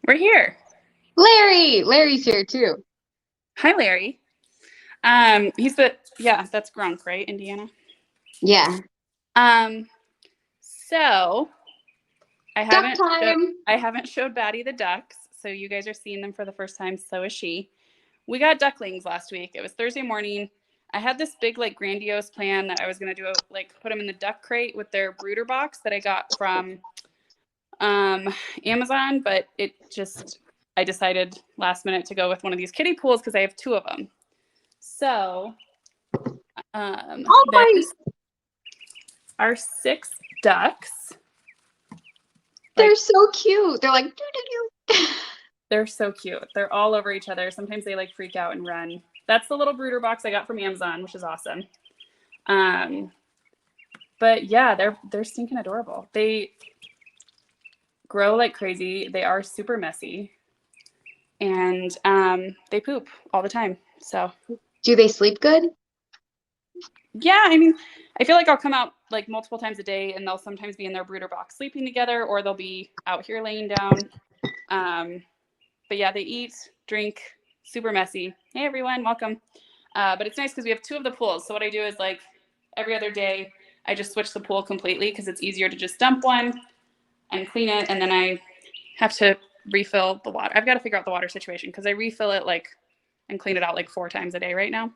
We're here. Larry's here too. Hi, Larry. That's Grunk, right? Indiana. Yeah. Um, so I Duck haven't time. I haven't showed Batty the ducks, so you guys are seeing them for the first time. So is she. We got ducklings last week. It was Thursday morning. I had this big, like, grandiose plan that I was gonna do, put them in the duck crate with their brooder box that I got from Amazon, but I decided last minute to go with one of these kiddie pools because I have two of them. So Oh my! there's our six ducks. They're so cute. They're like doo doo doo. They're so cute. They're all over each other. Sometimes they like freak out and run. That's the little brooder box I got from Amazon, which is awesome. But yeah, they're stinking adorable. They grow like crazy. They are super messy, and they poop all the time. So Do they sleep good? yeah, I mean, I feel like I'll come out like multiple times a day, and they'll sometimes be in their brooder box sleeping together, or they'll be out here laying down. But yeah, they eat, drink, super messy. Hey everyone, welcome. But it's nice because we have two of the pools. So what I do is, like, every other day, I just switch the pool completely because it's easier to just dump one and clean it, and then I have to refill the water. I've got to figure out the water situation because I refill it and clean it out like 4 times a day right now.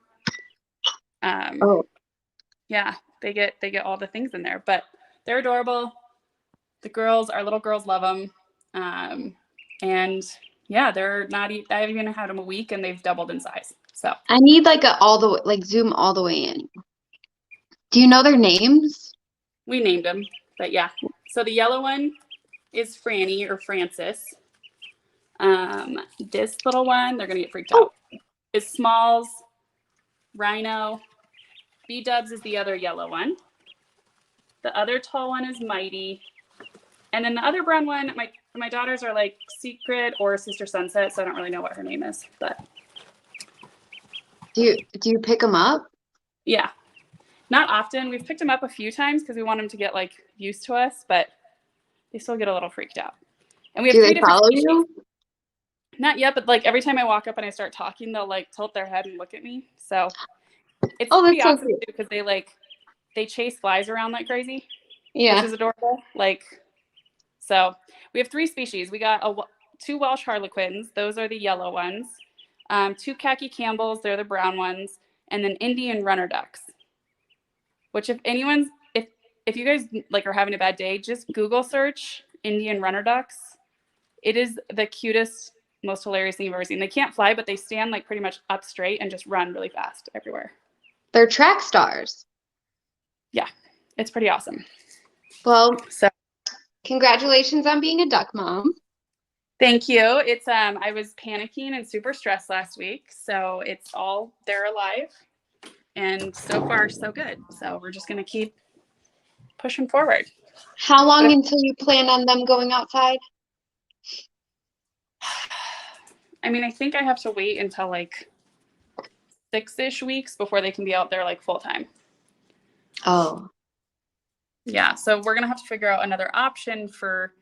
Yeah, they get all the things in there, but they're adorable. Our little girls love them. And yeah, they're not, I've even had them a week and they've doubled in size. So I need like zoom all the way in. Do you know their names? we named them, but yeah. So the yellow one is Franny or Francis. This little one, they're gonna get freaked out, is Smalls. Rhino. B-Dubs is the other yellow one. The other tall one is Mighty. And then the other brown one, my daughters are like Secret or Sister Sunset, so I don't really know what her name is, but Do you pick them up? yeah, not often. We've picked them up a few times because we want them to get like used to us, but they still get a little freaked out. And we have Do 3 they different follow species. you? Not yet, but like every time I walk up and I start talking, they'll like tilt their head and look at me. So it's pretty awesome too because they chase flies around like crazy. Yeah, which is adorable. So we have 3 species. We got 2 Welsh Harlequins. Those are the yellow ones. 2 khaki Campbells. They're the brown ones. And then Indian runner ducks. Which if you guys like are having a bad day, just Google search Indian runner ducks. It is the cutest, most hilarious thing you've ever seen. They can't fly, but they stand like pretty much up straight and just run really fast everywhere. They're track stars. Yeah, it's pretty awesome. Well, congratulations on being a duck mom. Thank you. It's I was panicking and super stressed last week, so they're alive, and so far so good. So we're just gonna keep pushing forward. How long until you plan on them going outside? I mean, I think I have to wait until like 6-ish weeks before they can be out there like full time. Oh. Yeah, so we're gonna have to figure out another option for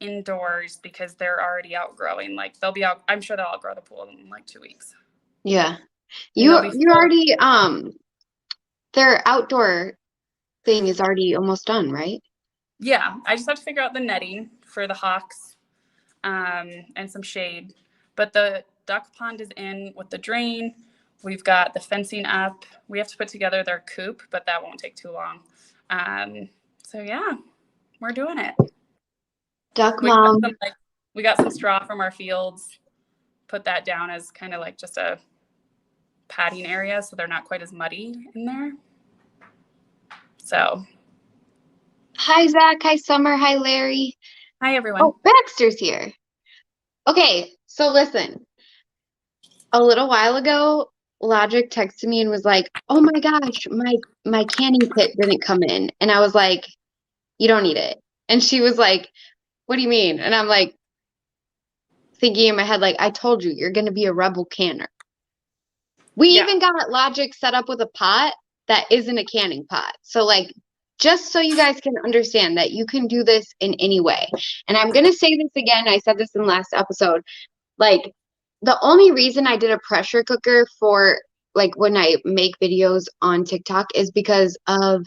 indoors because they're already outgrowing. Like they'll be out. I'm sure they'll outgrow the pool in like 2 weeks. Yeah, you already their outdoor thing is already almost done, right? Yeah, I just have to figure out the netting for the hawks, and some shade. But the duck pond is in with the drain. We've got the fencing up. We have to put together their coop, but that won't take too long. So yeah, we're doing it. Duck mom. We got some straw from our fields. Put that down as kind of like just a padding area so they're not quite as muddy in there. So. Hi, Zach. Hi, Summer. Hi, Larry. Hi, everyone. Oh, Baxter's here. Okay, so listen. A little while ago, Logic texted me and was like, "Oh my gosh, my canning kit didn't come in." And I was like, "You don't need it." And she was like, "What do you mean?" And I'm like, thinking in my head, like, I told you, you're going to be a rebel canner. We even got Logic set up with a pot that isn't a canning pot. So, like, just so you guys can understand that you can do this in any way. And I'm going to say this again. I said this in the last episode. Like, the only reason I did a pressure cooker for like when I make videos on TikTok is because of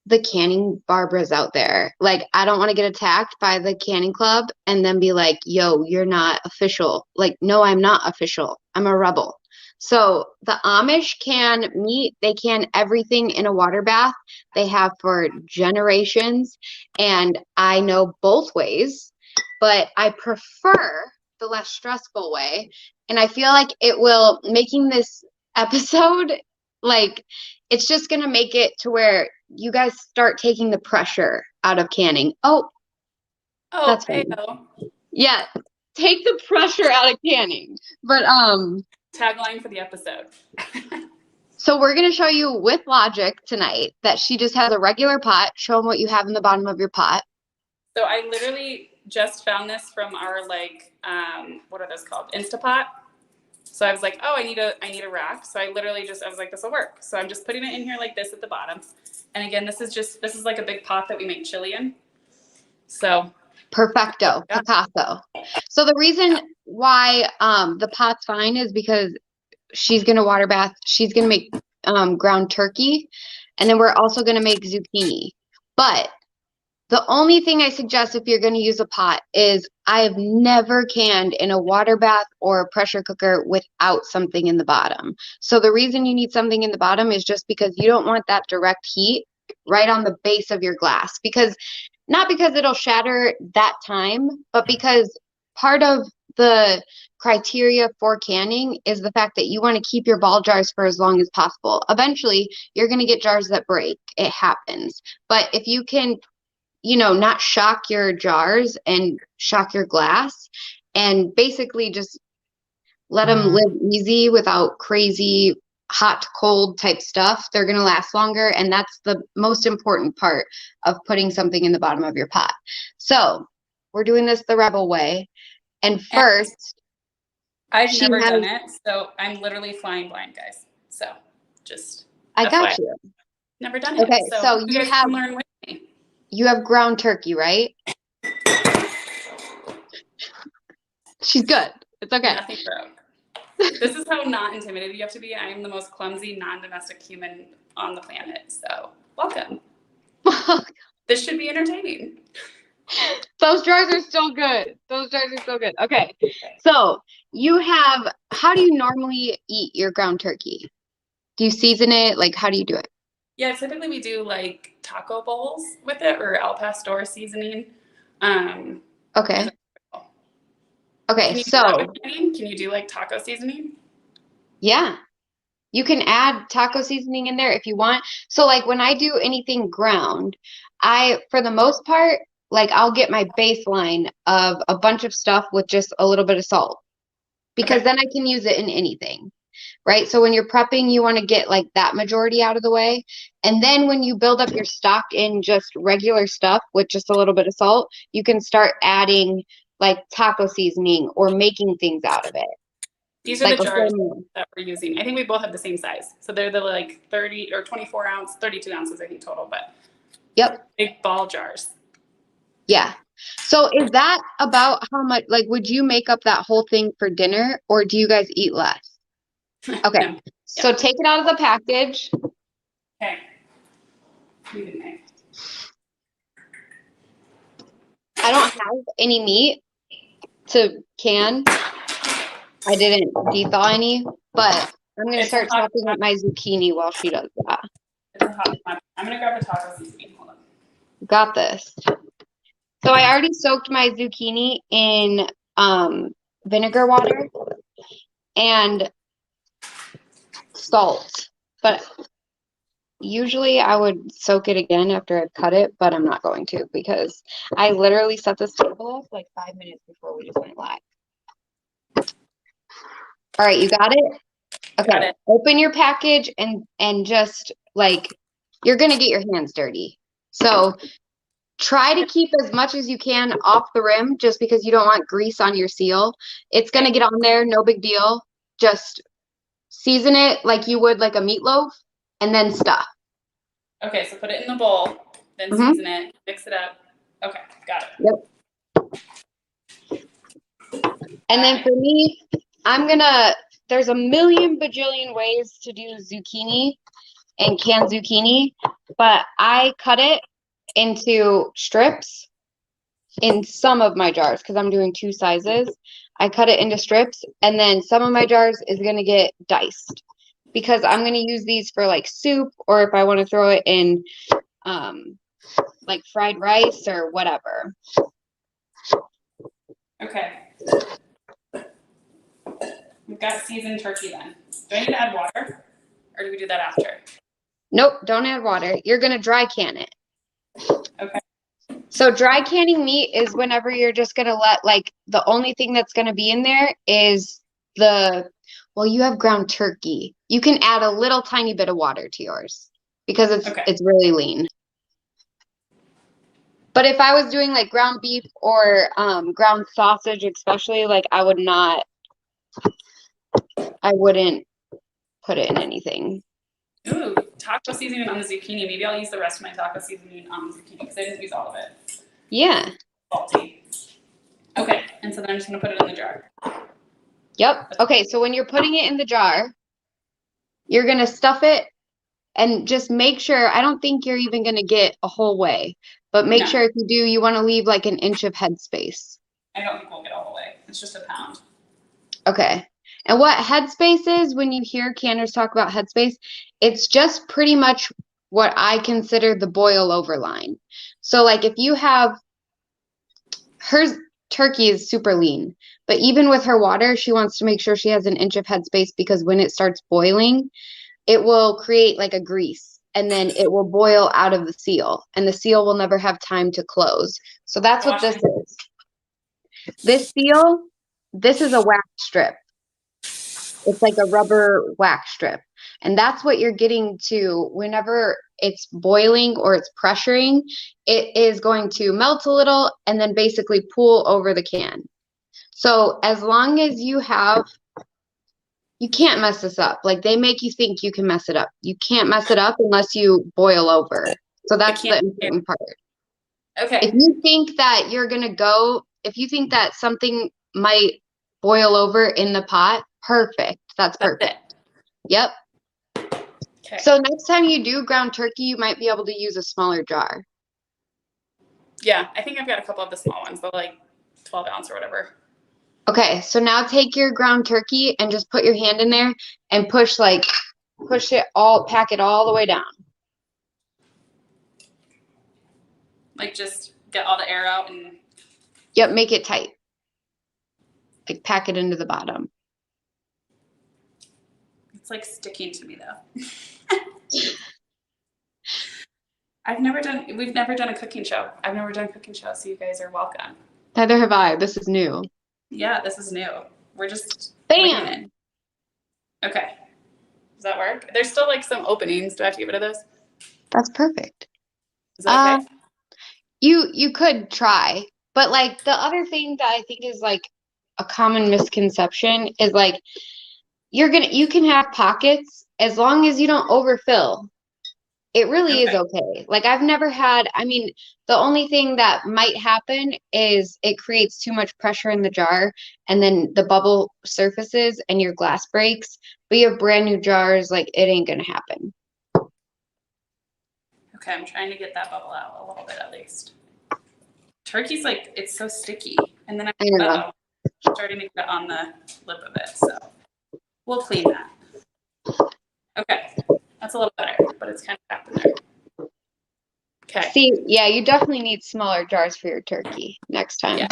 the canning Barbaras out there. Like, I don't want to get attacked by the canning club and then be like, yo, you're not official. Like, no, I'm not official. I'm a rebel. So the Amish can meat, they can everything in a water bath. They have for generations, and I know both ways, but I prefer the less stressful way. And I feel like it will, making this episode, like, it's just going to make it to where you guys start taking the pressure out of canning. Oh, that's fine. Yeah, take the pressure out of canning. But tagline for the episode. So we're going to show you with logic tonight that she just has a regular pot. Show them what you have in the bottom of your pot. So I literally just found this from our like what are those called? Instapot. So I was like, oh, I need a rack. So I was like, this will work. So I'm just putting it in here like this at the bottom. And again, this is like a big pot that we make chili in. So perfecto, yeah. Picasso. So the reason why the pot's fine is because she's going to water bath. She's going to make ground turkey. And then we're also going to make zucchini. But the only thing I suggest if you're going to use a pot is I have never canned in a water bath or a pressure cooker without something in the bottom. So the reason you need something in the bottom is just because you don't want that direct heat right on the base of your glass. Not because it'll shatter that time, but because part of the criteria for canning is the fact that you want to keep your ball jars for as long as possible. Eventually, you're going to get jars that break. It happens. But if you can, not shock your jars and shock your glass and basically just let them live easy without crazy hot, cold type stuff, they're going to last longer. And that's the most important part of putting something in the bottom of your pot. So we're doing this the Rebel way. And first, I've never done it. So I'm literally flying blind, guys. So just. I got you. Never done it. Okay. So you guys can learn with me. You have ground turkey, right? She's good. It's okay. Nothing broke. This is how not intimidated you have to be. I am the most clumsy, non-domestic human on the planet. So welcome. This should be entertaining. Those jars are still good. Okay. So how do you normally eat your ground turkey? Do you season it? Like, how do you do it? Yeah, typically we do like taco bowls with it or al pastor seasoning. Okay. Okay, can you do like taco seasoning? Yeah. You can add taco seasoning in there if you want. So like when I do anything ground, for the most part, like I'll get my baseline of a bunch of stuff with just a little bit of salt because then I can use it in anything. Right? So when you're prepping, you want to get like that majority out of the way. And then when you build up your stock in just regular stuff with just a little bit of salt, you can start adding like taco seasoning or making things out of it. These are like the jars that we're using. I think we both have the same size. So they're the like 30 or 24 ounce, 32 ounces, I think total, but yep. Big ball jars. Yeah. So is that about how much, like, would you make up that whole thing for dinner or do you guys eat less? Okay. No. So take it out of the package. Okay. I don't have any meat to can. I didn't de-thaw any, but I'm going to start chopping up my zucchini while she does that. It's a hot pot. I'm going to grab a taco seasoning. Hold on. Got this. So I already soaked my zucchini in vinegar water and salt, but usually I would soak it again after I've cut it, but I'm not going to because I literally set this table up like 5 minutes before we just went live. All right, you got it? Okay, got it. Open your package and just like, you're going to get your hands dirty. So try to keep as much as you can off the rim just because you don't want grease on your seal. It's going to get on there, no big deal. Just season it like you would like a meatloaf and then stuff. Okay, so put it in the bowl, then season it, mix it up. Okay, got it. Yep. And then for me, there's a million bajillion ways to do zucchini and canned zucchini, but I cut it into strips in some of my jars because I'm doing 2 sizes. I cut it into strips, and then some of my jars is going to get diced because I'm going to use these for like soup, or if I want to throw it in like fried rice or whatever. Okay. We've got seasoned turkey then. Do I need to add water, or do we do that after? Nope, don't add water. You're going to dry can it. Okay. So dry canning meat is whenever you're just going to let, like, the only thing that's going to be in there is well, you have ground turkey. You can add a little tiny bit of water to yours because it's really lean. But if I was doing like ground beef or ground sausage, especially, like I wouldn't put it in anything. Ooh, taco seasoning on the zucchini. Maybe I'll use the rest of my taco seasoning on the zucchini because I didn't use all of it. Yeah. Salty. Okay, and so then I'm just going to put it in the jar. Yep. Okay, so when you're putting it in the jar, you're going to stuff it and just make sure, I don't think you're even going to get a whole way, but make sure if you do, you want to leave like an inch of headspace. I don't think we'll get all the way. It's just a pound. Okay. And what headspace is, when you hear canners talk about headspace, it's just pretty much what I consider the boil over line. So like if you have, her turkey is super lean, but even with her water, she wants to make sure she has an inch of headspace because when it starts boiling, it will create like a grease and then it will boil out of the seal and the seal will never have time to close. So that's what this is. This seal, this is a wax strip. It's like a rubber wax strip. And that's what you're getting to whenever it's boiling or it's pressuring. It is going to melt a little and then basically pool over the can. So as long as you can't mess this up. Like they make you think you can mess it up. You can't mess it up unless you boil over. So that's the important part. Okay. If you think that something might boil over in the pot, perfect. That's perfect. Yep. Okay. So next time you do ground turkey, you might be able to use a smaller jar. Yeah, I think I've got a couple of the small ones, but like 12 ounce or whatever. Okay, so now take your ground turkey and just put your hand in there and push it all, pack it all the way down. Like just get all the air out and... Yep, make it tight. Like pack it into the bottom. It's like sticking to me though. We've never done a cooking show. I've never done a cooking show, so you guys are welcome. Neither have I. This is new. Yeah, this is new. We're just bam. It. Okay. Does that work? There's still like some openings. Do I have to get rid of those? That's perfect. Is that okay? You could try, but like the other thing that I think is like a common misconception is like you can have pockets as long as you don't overfill. It really is okay. Like I've never had, the only thing that might happen is it creates too much pressure in the jar and then the bubble surfaces and your glass breaks. But you have brand new jars, like it ain't gonna happen. Okay, I'm trying to get that bubble out a little bit at least. Turkey's like, it's so sticky. And then I'm starting to get on the lip of it. So we'll clean that. Okay, that's a little better, but it's kind of back in there. Okay. See, yeah, you definitely need smaller jars for your turkey next time. Yeah.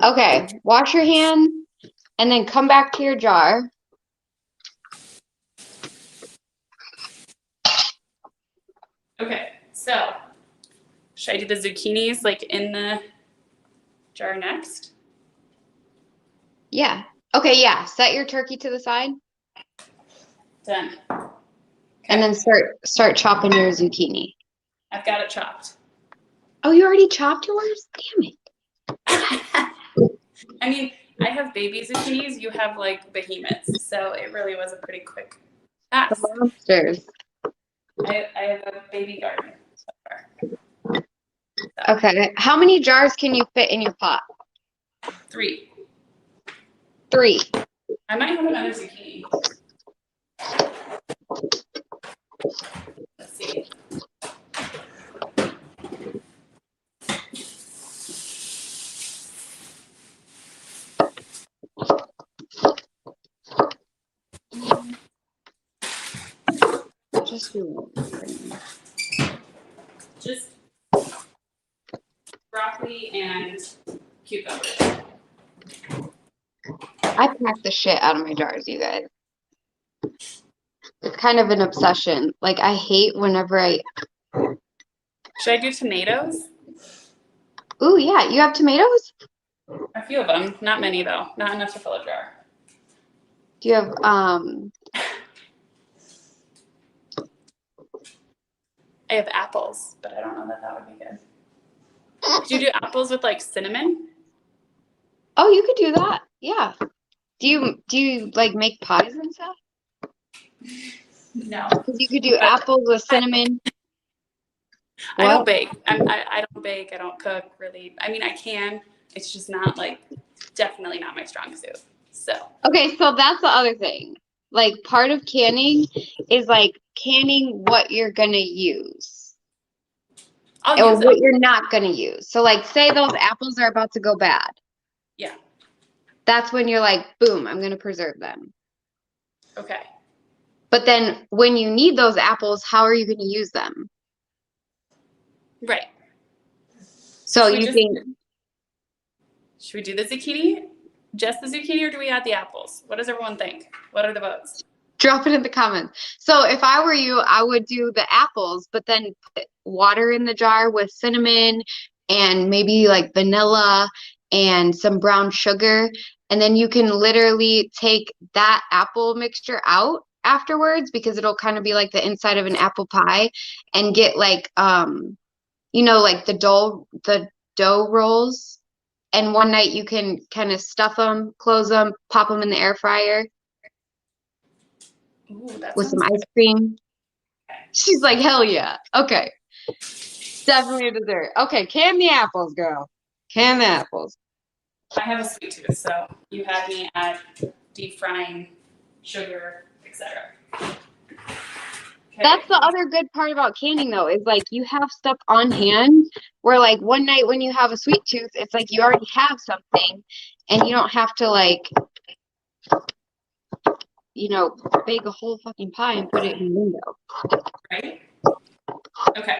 Okay, wash your hand and then come back to your jar. Okay, so should I do the zucchinis like in the jar next? Yeah. Okay, yeah. Set your turkey to the side. Done. Okay. And then start chopping your zucchini. I've got it chopped. Oh, you already chopped yours? Damn it. I mean, I have baby zucchinis. You have like behemoths. So it really was a pretty quick task. The monsters. I have a baby garden so far. So. Okay. How many jars can you fit in your pot? 3. 3. I might have another zucchini. Let's see. Just do one. Just broccoli and cucumber. I pack the shit out of my jars, you guys. It's kind of an obsession. Like, I hate whenever I... Should I do tomatoes? Ooh, yeah. You have tomatoes? A few of them. Not many, though. Not enough to fill a jar. Do you have, I have apples, but I don't know that would be good. Could you do apples with, like, cinnamon? Oh, you could do that. Yeah. Do you like make pies and stuff? No. Because you could do apples with cinnamon. I don't bake. I don't bake. I don't cook, really. I mean, I can. It's just not, like, definitely not my strong suit. So. Okay, so that's the other thing. Like, part of canning is, like, canning what you're going to use. Or what you're not going to use. So, like, say those apples are about to go bad. Yeah. That's when you're like, boom, I'm going to preserve them. Okay. But then when you need those apples, how are you going to use them? Right. So you think... Should we do the zucchini? Just the zucchini, or do we add the apples? What does everyone think? What are the votes? Drop it in the comments. So if I were you, I would do the apples, but then put water in the jar with cinnamon and maybe like vanilla and some brown sugar. And then you can literally take that apple mixture out afterwards, because it'll kind of be like the inside of an apple pie, and get like, you know, like the dough rolls. And one night you can kind of stuff them, close them, pop them in the air fryer. Ooh, that with some sounds ice cream. She's like, hell yeah. Okay. Definitely a dessert. Okay, can the apples, girl. Can the apples. I have a sweet tooth, so you had me at deep frying, sugar, etc. Okay. That's the other good part about canning, though, is like you have stuff on hand where, like, one night when you have a sweet tooth, it's like you already have something and you don't have to, like, you know, bake a whole fucking pie and put it in the window. Right? Okay.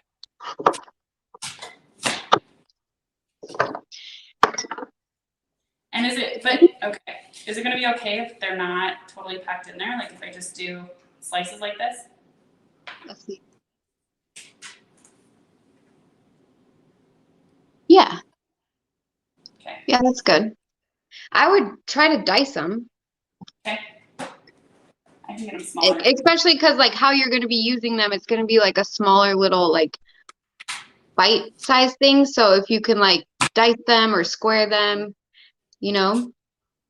And is it going to be okay if they're not totally packed in there? Like if I just do slices like this? Let's see. Yeah. Okay. Yeah, that's good. I would try to dice them. Okay. I can get them smaller. Especially because, like, how you're going to be using them, it's going to be, like, a smaller little, like, bite-sized thing. So if you can, like, dice them or square them, you know?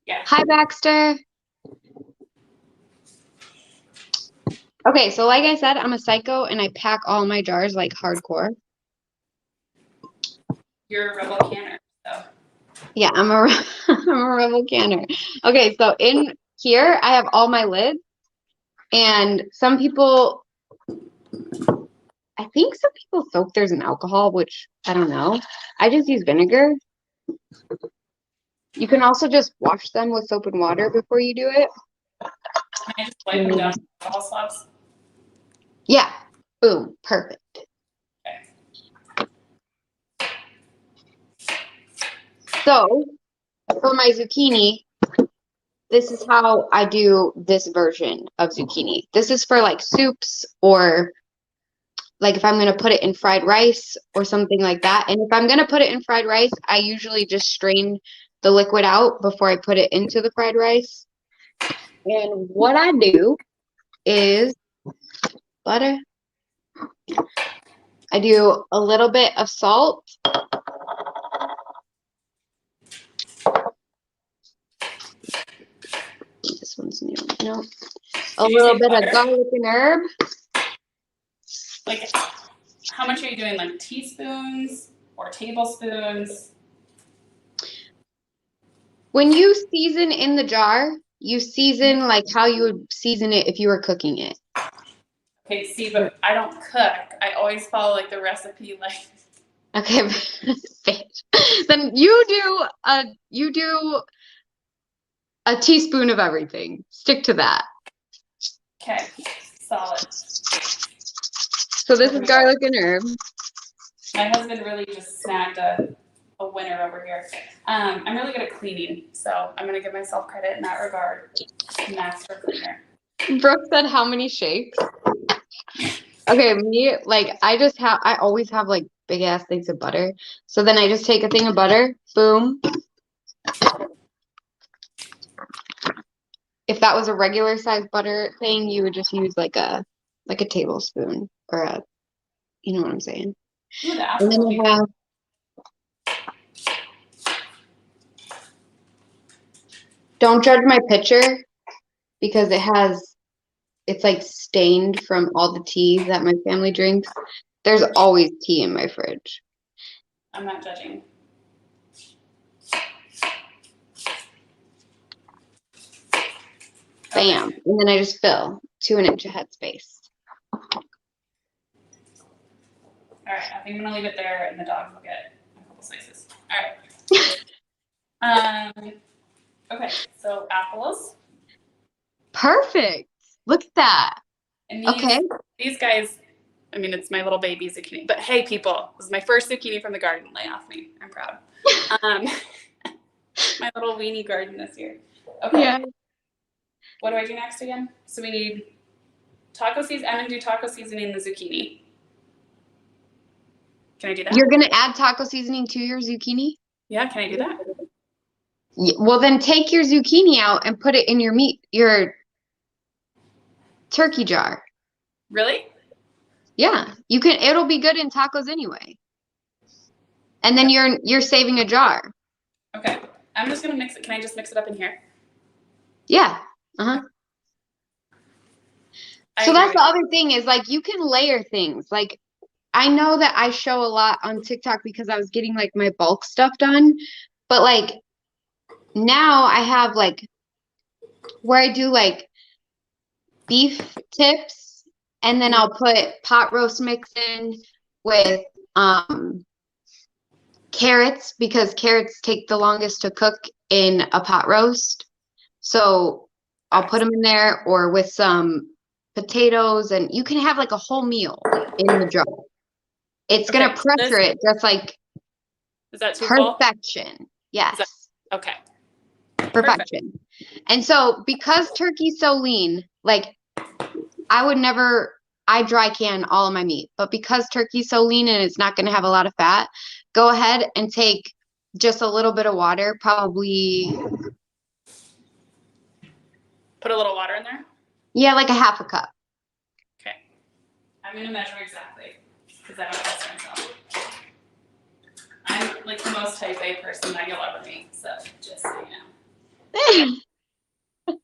Yeah. Hi, Baxter. Okay, so like I said, I'm a psycho, and I pack all my jars, like, hardcore. You're a rebel canner, so. Yeah, I'm a rebel canner. Okay, so in here, I have all my lids. And some people, I think some people soak theirs in alcohol, which I don't know. I just use vinegar. You can also just wash them with soap and water before you do it. Can I just wipe them down with alcohol swabs? Yeah. Boom. Perfect. Okay. So for my zucchini, this is how I do this version of zucchini. This is for like soups, or like if I'm going to put it in fried rice or something like that. And if I'm going to put it in fried rice, I usually just strain the liquid out before I put it into the fried rice. And what I do is butter. I do a little bit of salt. This one's new. No. A little bit of garlic and herb. Like, how much are you doing? Like teaspoons or tablespoons? When you season in the jar, you season like how you would season it if you were cooking it. Okay, see, but I don't cook. I always follow like the recipe, like. Okay, then you do a teaspoon of everything. Stick to that. Okay, solid. So this is garlic and herb. My husband really just snagged a winner over here. I'm really good at cleaning, so I'm gonna give myself credit in that regard. Master cleaner. Brooke said, "How many shakes?" Okay, me, like, I always have like big ass things of butter. So then I just take a thing of butter, boom. If that was a regular size butter thing, you would just use like a tablespoon or you know what I'm saying? Ooh, the And then I have, don't judge my picture because it's like stained from all the tea that my family drinks. There's always tea in my fridge. I'm not judging. Bam. Okay. And then I just fill 2 inch of headspace. All right, I think I'm gonna leave it there and the dogs will get a couple slices. All right. Okay, so apples. Perfect. Look at that. And these guys, I mean, it's my little baby zucchini. But hey, people, this is my first zucchini from the garden. Lay off me. I'm proud. My little weenie garden this year. Okay. Yeah. What do I do next again? So we need taco seasoning. I'm going to do taco seasoning the zucchini. Can I do that? You're going to add taco seasoning to your zucchini? Yeah, can I do that? Yeah, well, then take your zucchini out and put it in your turkey jar. Really? Yeah, you can. It'll be good in tacos anyway. And then you're saving a jar. Okay, I'm just gonna mix it. Can I just mix it up in here? Yeah. So that's the other thing is like you can layer things. Like I know that I show a lot on TikTok because I was getting like my bulk stuff done, but like now I have like where I do like beef tips and then I'll put pot roast mix in with carrots because carrots take the longest to cook in a pot roast. So I'll put them in there or with some potatoes and you can have like a whole meal in the jar. It's going to pressure it just like is that too perfection. Full? Yes. Okay. Perfection. Perfect. And so because turkey's so lean, like I dry can all of my meat, but because turkey's so lean and it's not going to have a lot of fat, go ahead and take just a little bit of water, probably. Put a little water in there? Yeah, like a half a cup. Okay. I'm going to measure exactly because I don't trust myself. I'm like the most type A person that you'll ever meet, so just so you know.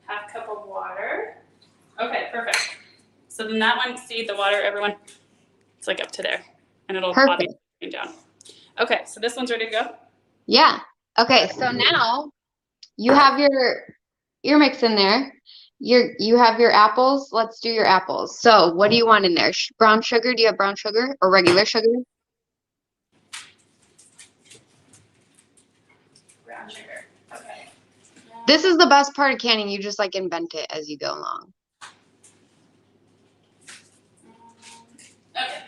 Half cup of water. Okay, perfect. So then that one, see the water, everyone? It's like up to there. And it'll obviously down. Okay, so this one's ready to go? Yeah. Okay, so now you have your mix in there. You have your apples. Let's do your apples. So what do you want in there? Brown sugar? Do you have brown sugar or regular sugar? Brown sugar. Okay. This is the best part of canning. You just like invent it as you go along. Okay.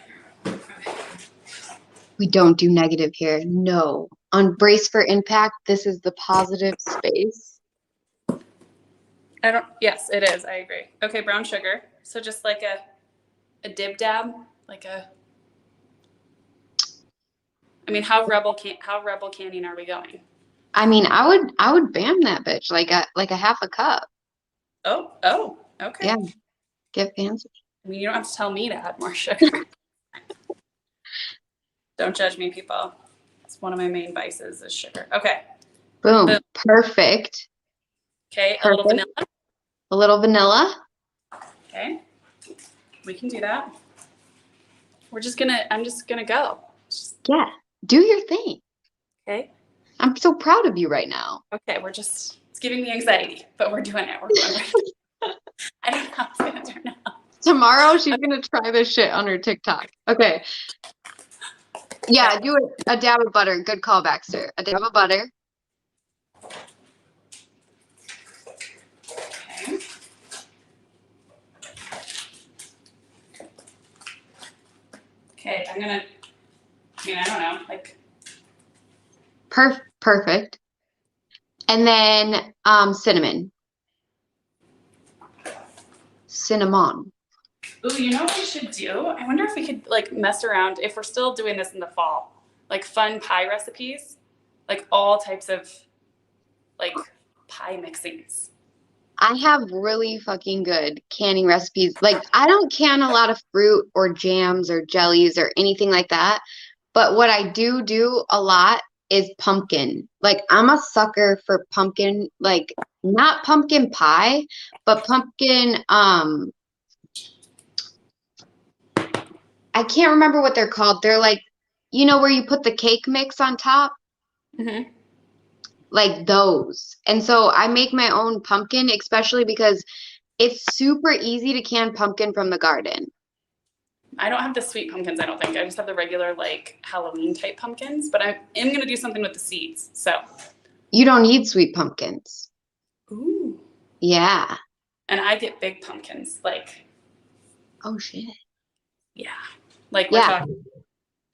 We don't do negative here. No. On Brace for Impact, this is the positive space. Yes, it is. I agree. Okay, brown sugar. So just like a dib dab, like I mean, how rebel canning are we going? I mean, I would bam that bitch like a half a cup. Oh, okay. Yeah. Get fancy. I mean, you don't have to tell me to add more sugar. Don't judge me, people. It's one of my main vices is sugar. Okay. Boom. Perfect. Okay, a little vanilla. A little vanilla. Okay. We can do that. I'm just gonna go. Yeah, do your thing. Okay. I'm so proud of you right now. Okay, it's giving me anxiety, but we're doing it. We're going right. I don't know how it's gonna turn out. Tomorrow she's gonna try this shit on her TikTok. Okay. Yeah, do a dab of butter. Good call, Baxter. A dab of butter. Okay. Okay, I don't know, like. Perfect. And then cinnamon. Cinnamon. Ooh, you know what we should do? I wonder if we could like mess around if we're still doing this in the fall. Like fun pie recipes. Like all types of like pie mixings. I have really fucking good canning recipes. Like, I don't can a lot of fruit or jams or jellies or anything like that. But what I do a lot is pumpkin. Like, I'm a sucker for pumpkin, like not pumpkin pie, but pumpkin, I can't remember what they're called. They're like, you know, where you put the cake mix on top? Mm-hmm. Like those. And so I make my own pumpkin, especially because it's super easy to can pumpkin from the garden. I don't have the sweet pumpkins, I don't think. I just have the regular like Halloween type pumpkins, but I am going to do something with the seeds. So you don't need sweet pumpkins. Ooh. Yeah. And I get big pumpkins, like. Oh shit. Yeah. Like we're talking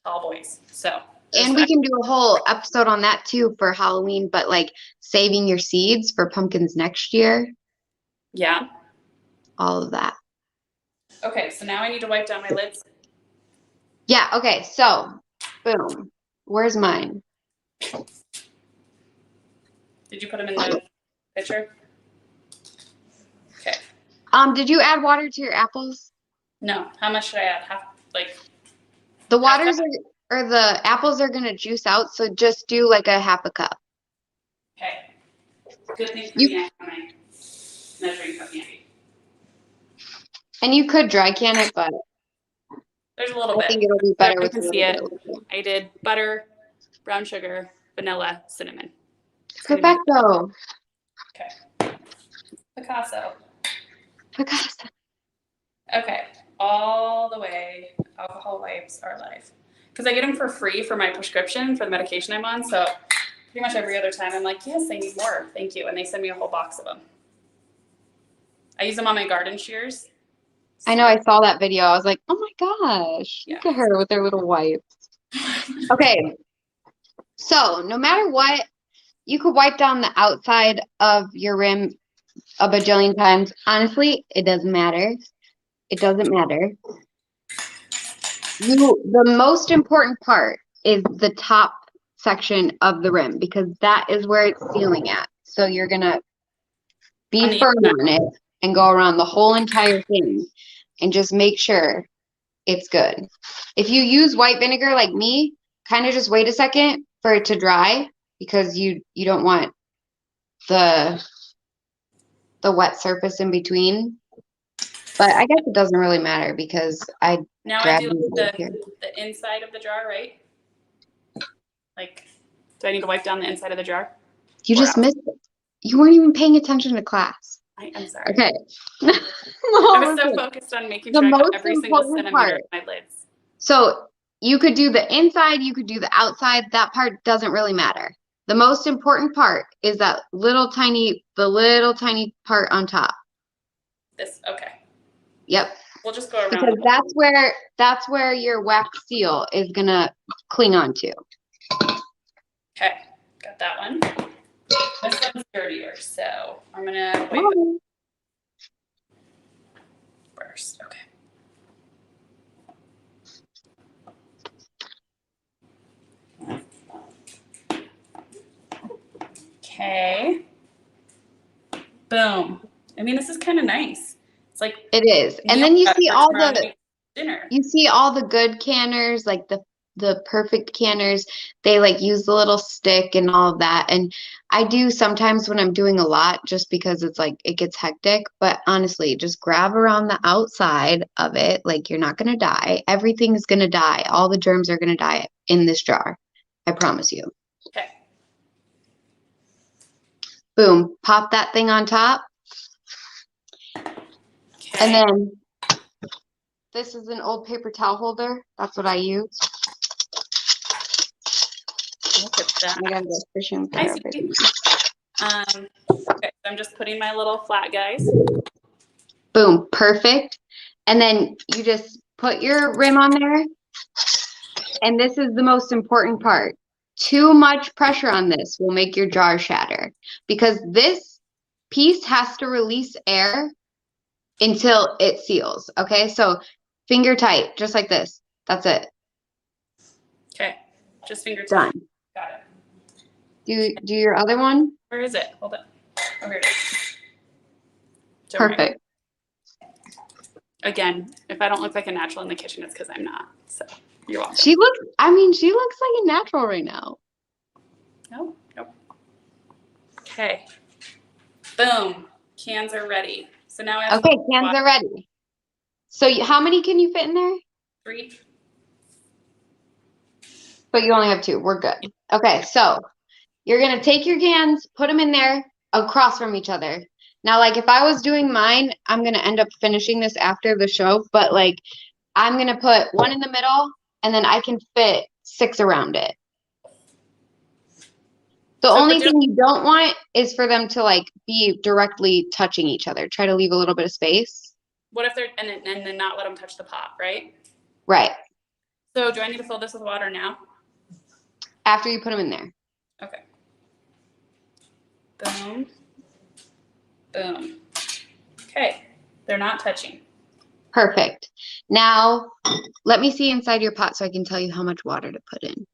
tall boys. So. And we can do a whole episode on that too for Halloween, but like saving your seeds for pumpkins next year. Yeah. All of that. Okay, so now I need to wipe down my lids. Yeah, okay, so boom. Where's mine? Did you put them in the pitcher? Okay. Did you add water to your apples? No. How much should I add? Half, like. The waters or the apples are gonna juice out, so just do like a half a cup. Okay. Good thing for me, I have my measuring cup handy. And you could dry can it, but there's a little bit. I think it'll be better with you can see it. I did butter, brown sugar, vanilla, cinnamon. Perfecto. Okay. Picasso. Picasso. Okay. All the way. Alcohol wipes are life. Because I get them for free for my prescription for the medication I'm on. So pretty much every other time I'm like, yes, I need more. Thank you. And they send me a whole box of them. I use them on my garden shears. I know, I saw that video. I was like, oh my gosh, look at her with her little wipes. Okay, so no matter what, you could wipe down the outside of your rim a bajillion times. Honestly, it doesn't matter. It doesn't matter. The most important part is the top section of the rim because that is where it's sealing at. So you're going to be firm on it and go around the whole entire thing and just make sure it's good. If you use white vinegar like me, kind of just wait a second for it to dry because you don't want the wet surface in between. But I guess it doesn't really matter because I do the inside of the jar, right? Like, do I need to wipe down the inside of the jar? You just missed it. You weren't even paying attention to class. I'm sorry. Okay. I was so focused on making sure I got every single centimeter of my lids. So you could do the inside, you could do the outside. That part doesn't really matter. The most important part is that little tiny part on top. This, okay. Yep. We'll just go around. Because that's where your wax seal is gonna cling onto. Okay, got that one. This one's dirtier, so I'm gonna wipe it first. Okay. Okay. Boom. I mean, this is kind of nice. It's like it is, and then you see all the dinner. You see all the good canners, like the perfect canners. They like use the little stick and all of that. And I do sometimes when I'm doing a lot just because it's like it gets hectic, but honestly, just grab around the outside of it. Like you're not going to die. Everything's going to die. All the germs are going to die in this jar. I promise you. Okay. Boom. Pop that thing on top. Okay. And then this is an old paper towel holder. That's what I use. Look at that. I gotta go fishing for Okay, so I'm just putting my little flat guys. Boom, perfect. And then you just put your rim on there. And this is the most important part. Too much pressure on this will make your jar shatter because this piece has to release air until it seals. Okay, so finger tight, just like this. That's it. Okay, just finger tight. Done. Got it. Do your other one. Where is it? Hold on. Oh, here it is. Perfect. Again, if I don't look like a natural in the kitchen, it's because I'm not. So you're welcome. She looks like a natural right now. Nope. Okay. Boom. Cans are ready. So now I have cans are ready. So how many can you fit in there? 3. But you only have 2. We're good. Okay, so you're going to take your cans, put them in there across from each other. Now, like if I was doing mine, I'm going to end up finishing this after the show, but like I'm going to put 1 in the middle and then I can fit 6 around it. The only thing you don't want is for them to like be directly touching each other. Try to leave a little bit of space. What if they're, and then not let them touch the pot, right? Right. So do I need to fill this with water now? After you put them in there. Okay. Boom. Boom. Okay. They're not touching. Perfect. Now, let me see inside your pot so I can tell you how much water to put in.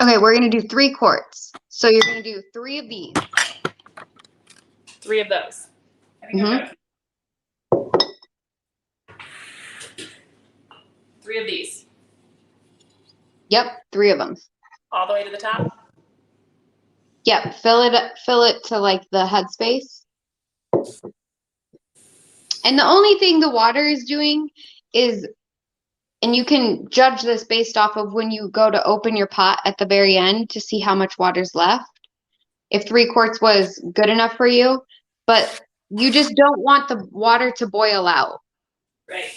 Okay, we're going to do 3 quarts. So you're going to do 3 of these. 3 of those. I think I've got 3 of these. Yep, 3 of them. All the way to the top? Yep, fill it to like the headspace. And the only thing the water is doing is, and you can judge this based off of when you go to open your pot at the very end to see how much water's left. If 3 quarts was good enough for you, but you just don't want the water to boil out. Right.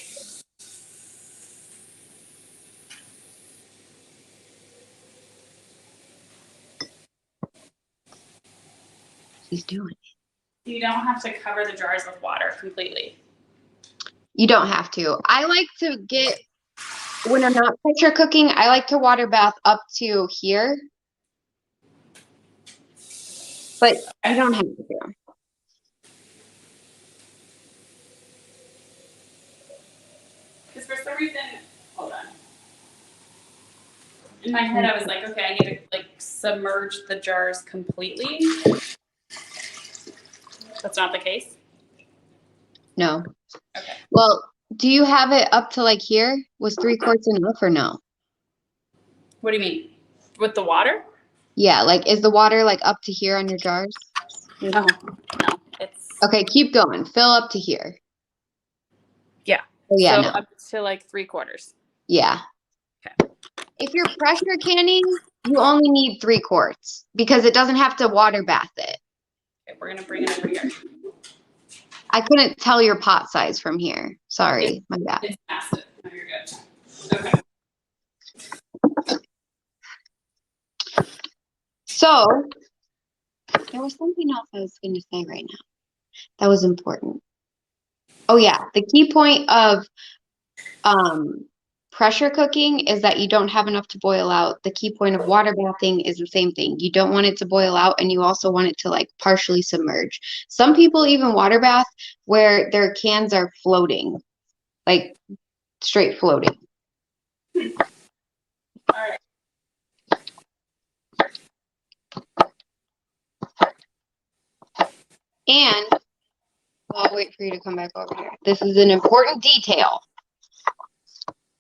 She's doing it. You don't have to cover the jars with water completely. You don't have to. I like to get, when I'm not pressure cooking, I like to water bath up to here. But you don't have to. Because for some reason, hold on. In my head, I was like, okay, I need to like submerge the jars completely. That's not the case? No. Okay. Well, do you have it up to like here? Was 3 quarts enough or no? What do you mean? With the water? Yeah, like is the water like up to here on your jars? No. It's okay. Keep going. Fill up to here. Yeah. Oh, yeah. So no. up to like 3/4. Yeah. Okay. If you're pressure canning, you only need 3 quarts because it doesn't have to water bath it. Okay, we're gonna bring it over here. I couldn't tell your pot size from here. Sorry, my bad. It's massive. No, you're good. Okay. So there was something else I was going to say right now that was important. Oh yeah, the key point of pressure cooking is that you don't have enough to boil out. The key point of water bathing is the same thing. You don't want it to boil out and you also want it to like partially submerge. Some people even water bath where their cans are floating, like straight floating. All right. And I'll wait for you to come back over here. This is an important detail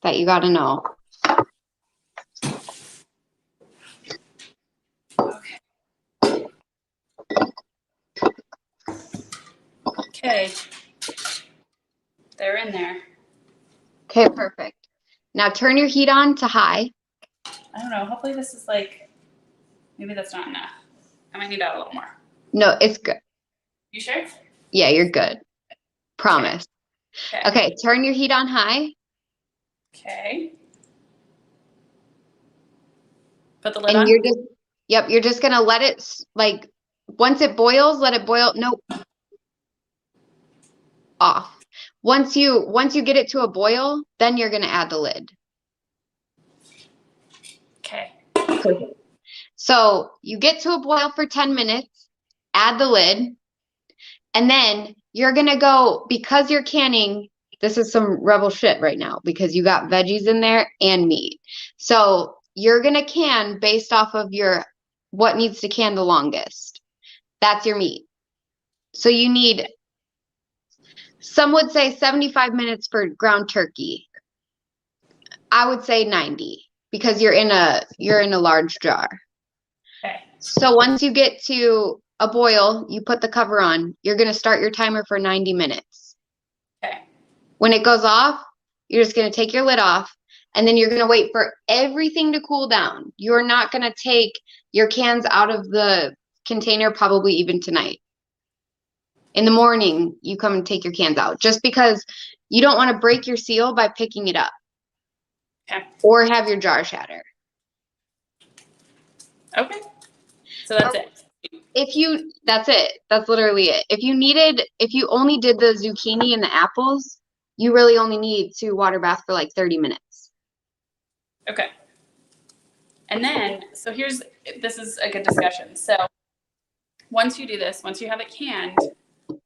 that you got to know. Okay. They're in there. Okay, perfect. Now turn your heat on to high. I don't know. Hopefully this is like, maybe that's not enough. I might need to add a little more. No, it's good. You sure? Yeah, you're good. Promise. Okay, turn your heat on high. Okay. Put the lid and on? You're just going to let it, like, once it boils, let it boil. Nope. Off. Once you get it to a boil, then you're going to add the lid. Okay. Perfect. So you get to a boil for 10 minutes, add the lid, and then you're going to go, because you're canning, this is some rebel shit right now because you got veggies in there and meat. So you're going to can based off of what needs to can the longest. That's your meat. So you need, some would say 75 minutes for ground turkey. I would say 90 because you're in a large jar. Okay. So once you get to a boil, you put the cover on. You're going to start your timer for 90 minutes. Okay. When it goes off, you're just going to take your lid off, and then you're going to wait for everything to cool down. You're not going to take your cans out of the container probably even tonight. In the morning, you come and take your cans out just because you don't want to break your seal by picking it up. Okay. Or have your jar shatter. Okay. So that's it. That's it. That's literally it. If you only did the zucchini and the apples, you really only need to water bath for like 30 minutes. Okay. And then, this is a good discussion. So once you do this, once you have it canned,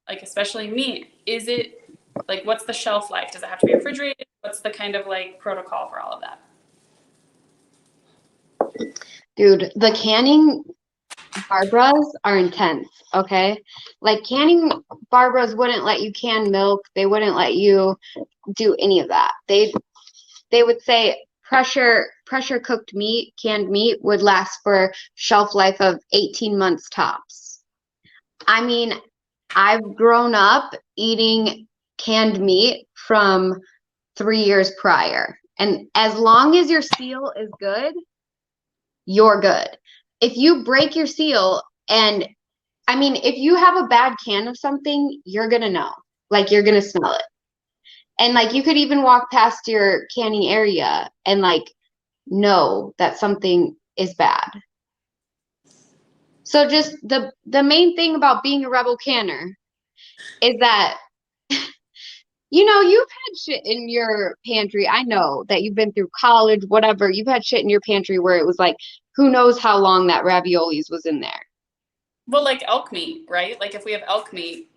like especially meat, is it like, what's the shelf life? Does it have to be refrigerated? What's the kind of like protocol for all of that? Dude, the canning Barbaras are intense, okay? Like canning Barbaras wouldn't let you can milk. They wouldn't let you do any of that. They would say pressure cooked meat, canned meat would last for shelf life of 18 months tops. I mean, I've grown up eating canned meat from 3 years prior. And as long as your seal is good, you're good. If you break your seal, and I mean, if you have a bad can of something, you're going to know. Like, you're going to smell it. And like, you could even walk past your canning area and like know that something is bad. So just the main thing about being a rebel canner is that, you've had shit in your pantry. I know that you've been through college, whatever. You've had shit in your pantry where it was like, who knows how long that raviolis was in there. Well, like elk meat, right? Like if we have elk meat,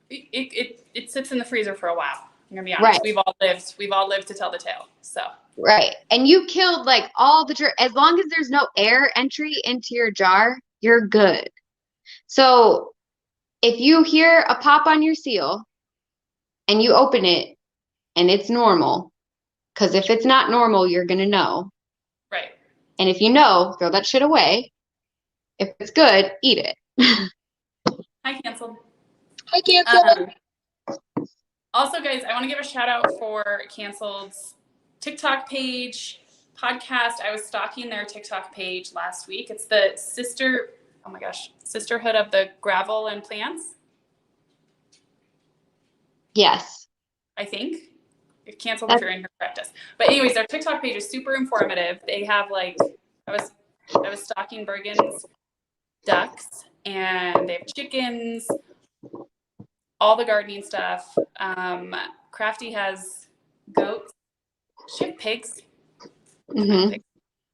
it sits in the freezer for a while. I'm gonna be honest. Right. We've all lived to tell the tale. So right. And you killed like all as long as there's no air entry into your jar, you're good. So if you hear a pop on your seal and you open it and it's normal, because if it's not normal, you're gonna know. Right. And if you know, throw that shit away. If it's good, eat it. Hi, canceled. Hi, canceled. Also, guys, I want to give a shout out for Canceled's TikTok page, podcast. I was stalking their TikTok page last week. It's the Sisterhood of the Gravel and Plants. Yes. I think. If Canceled, if you're in here, correct us. But anyways, their TikTok page is super informative. They have like, I was stalking Bergen's ducks, and they have chickens, all the gardening stuff. Crafty has goats. She have pigs. Mm-hmm.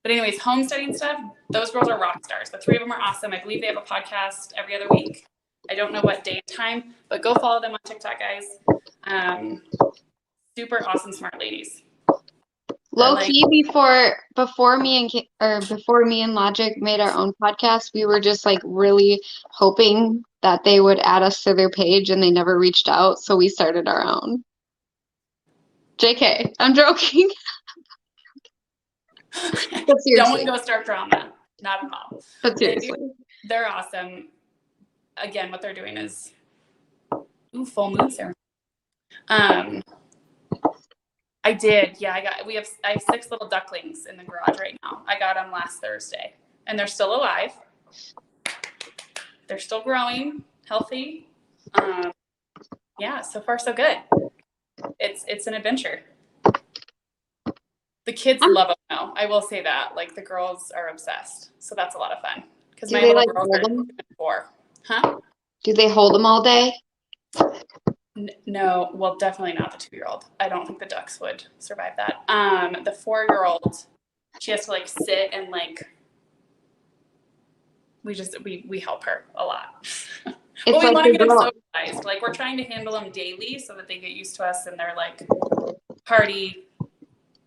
But anyways, homesteading stuff, those girls are rock stars. The three of them are awesome. I believe they have a podcast every other week. I don't know what day and time, but go follow them on TikTok, guys. Super awesome, smart ladies. Low key, before me and Logic made our own podcast, we were just like really hoping that they would add us to their page, and they never reached out, so we started our own. JK, I'm joking. But seriously, don't go start drama. Not at all. But seriously, they're awesome. Again, what they're doing is Ooh, full moon ceremony. I did. Yeah, I have 6 little ducklings in the garage right now. I got them last Thursday, and they're still alive. They're still growing, healthy. Yeah, so far so good. It's an adventure. The kids love them though. I will say that. Like the girls are obsessed, so that's a lot of fun. Because my little girls are 4. Huh? Do they hold them all day? No, well, definitely not the 2-year-old. I don't think the ducks would survive that. The 4-year-old, she has to like sit and like. We help her a lot. But we want to get them socialized. Like we're trying to handle them daily so that they get used to us and they're like party,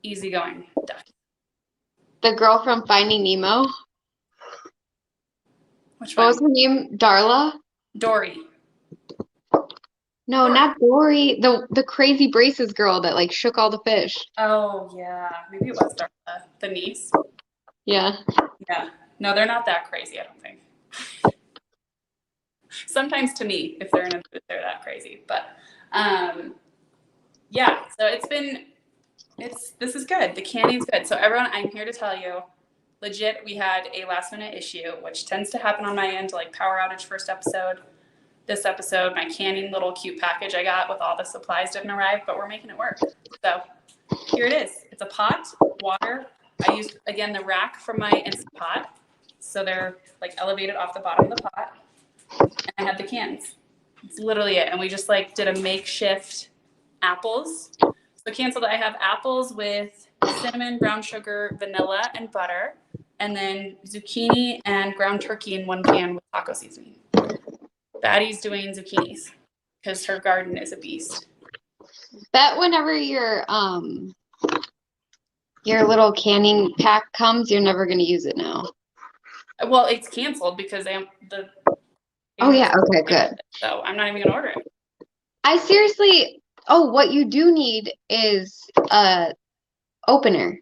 easygoing duck. The girl from Finding Nemo. Which one? What was her name? Darla? Dory. No, not Dory. The crazy braces girl that like shook all the fish. Oh yeah, maybe it was Darla, the niece. Yeah. Yeah. No, they're not that crazy, I don't think. Sometimes to me, if they're in a mood, they're that crazy. But yeah, so this is good. The canning's good. So everyone, I'm here to tell you, legit, we had a last minute issue, which tends to happen on my end, like power outage first episode. This episode, my canning little cute package I got with all the supplies didn't arrive, but we're making it work. So here it is. It's a pot, water. I used, again, the rack from my Instant Pot. So they're like elevated off the bottom of the pot. And I had the cans. It's literally it. And we just like did a makeshift apples. So canceled. I have apples with cinnamon, brown sugar, vanilla, and butter. And then zucchini and ground turkey in one pan with taco seasoning. Baddie's doing zucchinis because her garden is a beast. Bet whenever your little canning pack comes, you're never going to use it now. Well, it's canceled because oh yeah, okay, good. So I'm not even gonna order it. I seriously. Oh, what you do need is a opener.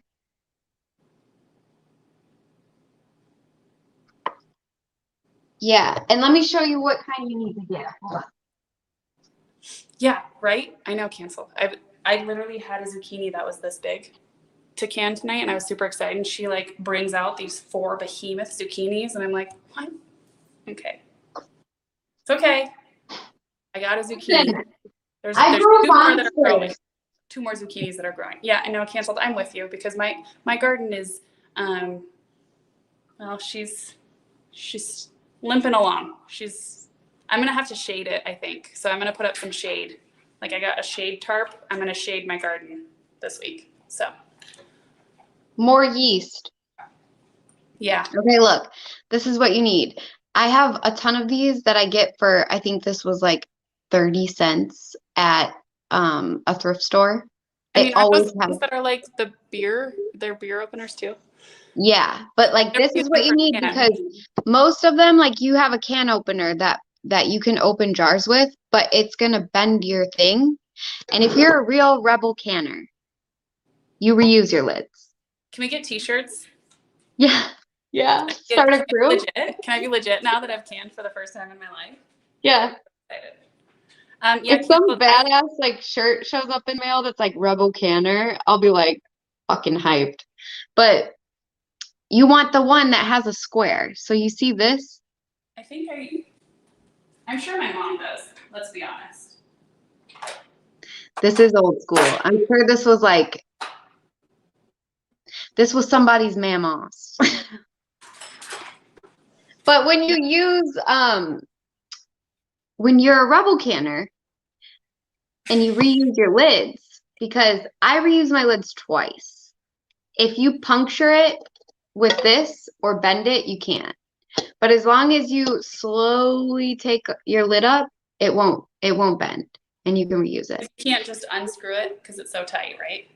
Yeah, and let me show you what kind you need to get. Hold on. Yeah, right. I know, cancel. I literally had a zucchini that was this big to can tonight, and I was super excited. And she like brings out these 4 behemoth zucchinis, and I'm like, what? Okay. It's okay. I got a zucchini. There's 2 more that are growing. 2 more zucchinis that are growing. Yeah, I know, canceled. I'm with you because my garden is, well, she's limping along. I'm gonna have to shade it, I think. So I'm gonna put up some shade. Like I got a shade tarp. I'm gonna shade my garden this week. So more yeast. Yeah. Okay, look, this is what you need. I have a ton of these that I get for, I think this was like 30 cents at a thrift store. I mean, always have that are like they're beer openers too. Yeah, but like this is what you need because most of them, like you have a can opener that you can open jars with, but it's gonna bend your thing. And if you're a real rebel canner, you reuse your lids. Can we get t-shirts? Yeah. Yeah. Start a crew. Can I be legit now that I've canned for the first time in my life? Yeah. Yeah, if some badass like shirt shows up in mail that's like rebel canner, I'll be like fucking hyped. But you want the one that has a square. So you see this? I'm sure my mom does. Let's be honest. This is old school. I'm sure this was somebody's mamos. But when you use when you're a rebel canner and you reuse your lids, because I reuse my lids twice. If you puncture it with this or bend it, you can't. But as long as you slowly take your lid up, it won't bend and you can reuse it. You can't just unscrew it because it's so tight, right?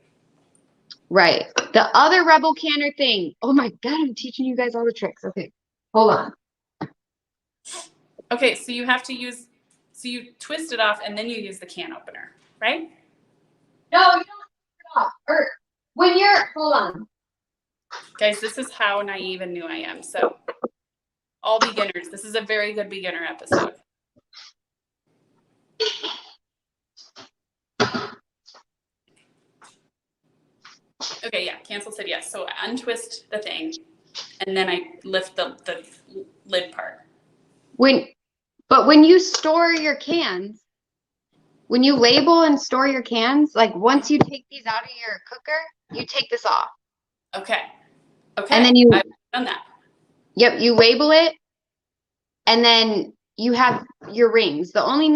Right. The other rebel canner thing. Oh my God, I'm teaching you guys all the tricks. Okay, hold on. Okay, so you have to use, so you twist it off and then you use the can opener, right? No, you don't twist it off. Or when you're, hold on. Guys, this is how naive and new I am. So all beginners, this is a very good beginner episode. Okay, yeah, cancel said yes. So I untwist the thing, and then I lift the lid part. But when you store your cans, when you label and store your cans, like once you take these out of your cooker, you take this off. Okay. Okay. And then you I've done that. Yep, you label it, and then you have your rings. The only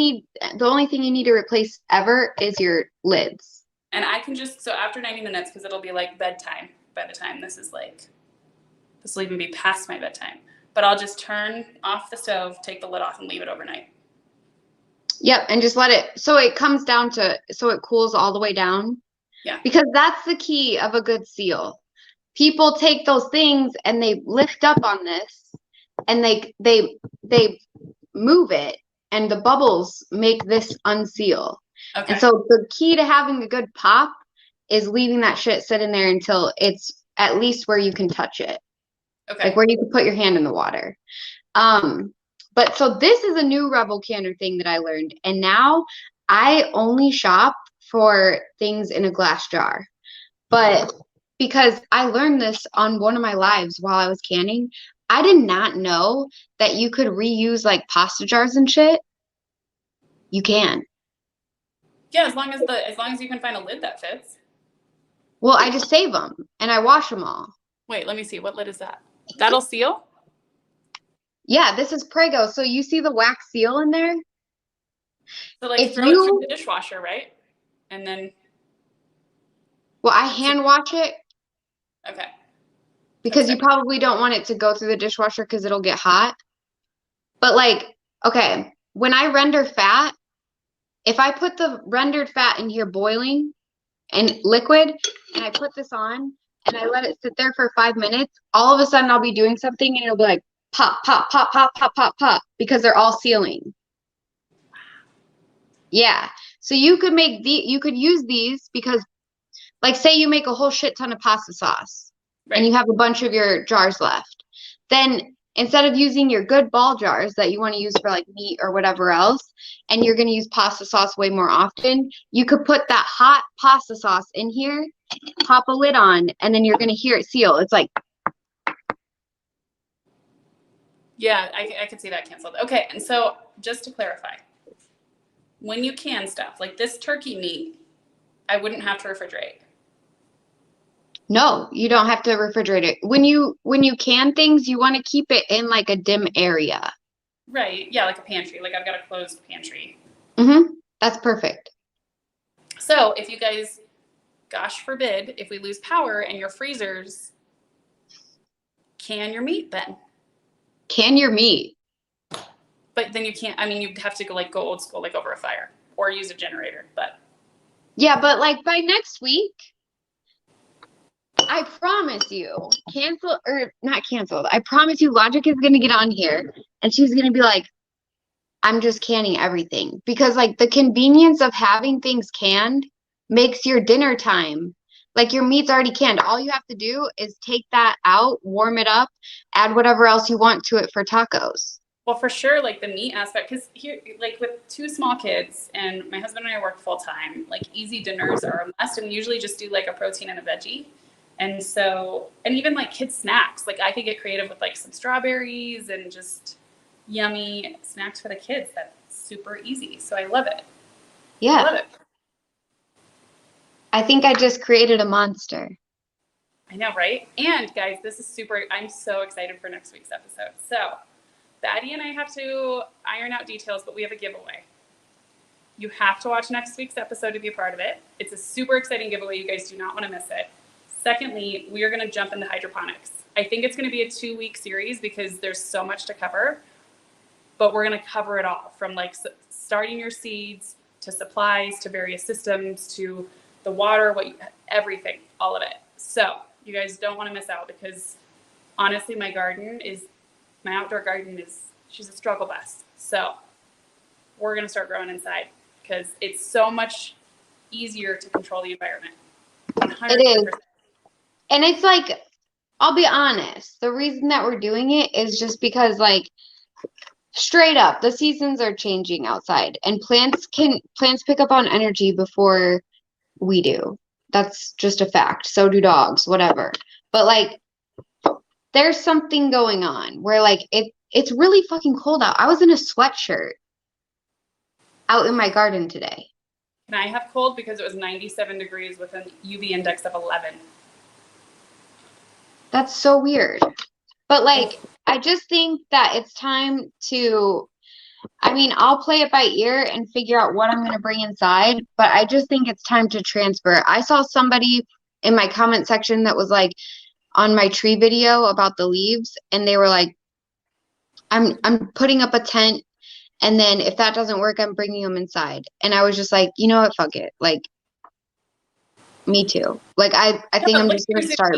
thing you need to replace ever is your lids. And I can just, so after 90 minutes, because it'll be like bedtime by the time this will even be past my bedtime. But I'll just turn off the stove, take the lid off, and leave it overnight. Yep, and just let it, so it comes down to, so it cools all the way down. Yeah. Because that's the key of a good seal. People take those things and they lift up on this, and they move it, and the bubbles make this unseal. Okay. And so the key to having a good pop is leaving that shit sit in there until it's at least where you can touch it. Okay. Like where you can put your hand in the water. But so this is a new Rebel Canner thing that I learned. And now I only shop for things in a glass jar. But because I learned this on one of my lives while I was canning, I did not know that you could reuse like pasta jars and shit. You can. Yeah, as long as you can find a lid that fits. Well, I just save them and I wash them all. Wait, let me see. What lid is that? That'll seal? Yeah, this is Prego. So you see the wax seal in there? So like throw it through the dishwasher, right? And then. Well, I hand wash it. Okay. Because you probably don't want it to go through the dishwasher because it'll get hot. But like, okay, when I render fat, if I put the rendered fat in here boiling and liquid, and I put this on and I let it sit there for 5 minutes, all of a sudden I'll be doing something and it'll be like pop, pop, pop, pop, pop, pop, pop, because they're all sealing. Yeah. So you could use these because, like, say you make a whole shit ton of pasta sauce, right, and you have a bunch of your jars left. Then instead of using your good ball jars that you want to use for like meat or whatever else, and you're going to use pasta sauce way more often, you could put that hot pasta sauce in here, pop a lid on, and then you're going to hear it seal. It's like. Yeah, I could see that canceled. Okay, and so just to clarify, when you can stuff, like this turkey meat, I wouldn't have to refrigerate. No, you don't have to refrigerate it. When you can things, you want to keep it in like a dim area. Right. Yeah, like a pantry. Like I've got a closed pantry. Mm-hmm. That's perfect. So if you guys, gosh forbid, if we lose power and your freezers, can your meat then? Can your meat. But then you can't, I mean, you'd have to go old school, like over a fire or use a generator, but. Yeah, but like by next week, I promise you, not canceled. I promise you Logic is going to get on here and she's going to be like, I'm just canning everything. Because like the convenience of having things canned makes your dinner time, like your meat's already canned. All you have to do is take that out, warm it up, add whatever else you want to it for tacos. Well, for sure, like the meat aspect, because here, like with 2 small kids and my husband and I work full time, like easy dinners are a must, and we usually just do like a protein and a veggie. And so, and even like kids snacks, like I could get creative with like some strawberries and just yummy snacks for the kids. That's super easy. So I love it. Yeah. I love it. I think I just created a monster. I know, right? And guys, this is I'm so excited for next week's episode. So Batty and I have to iron out details, but we have a giveaway. You have to watch next week's episode to be a part of it. It's a super exciting giveaway. You guys do not want to miss it. Secondly, we are going to jump into hydroponics. I think it's going to be a 2-week series because there's so much to cover, but we're going to cover it all from like starting your seeds to supplies to various systems to the water, everything, all of it. So you guys don't want to miss out because honestly, my outdoor garden she's a struggle bus. So we're going to start growing inside because it's so much easier to control the environment. 100%. It is. And it's like, I'll be honest, the reason that we're doing it is just because like Straight up, the seasons are changing outside, and plants pick up on energy before we do. That's just a fact. So do dogs, whatever. But like there's something going on where like it's really fucking cold out. I was in a sweatshirt out in my garden today. And I have cold because it was 97 degrees with an UV index of 11. That's so weird. But like I just think that it's time to, I mean, I'll play it by ear and figure out what I'm going to bring inside, but I just think it's time to transfer. I saw somebody in my comment section that was like on my tree video about the leaves, and they were like, I'm putting up a tent, and then if that doesn't work, I'm bringing them inside. And I was just like, you know what, fuck it. Like, me too. Like, I think I'm just going to start.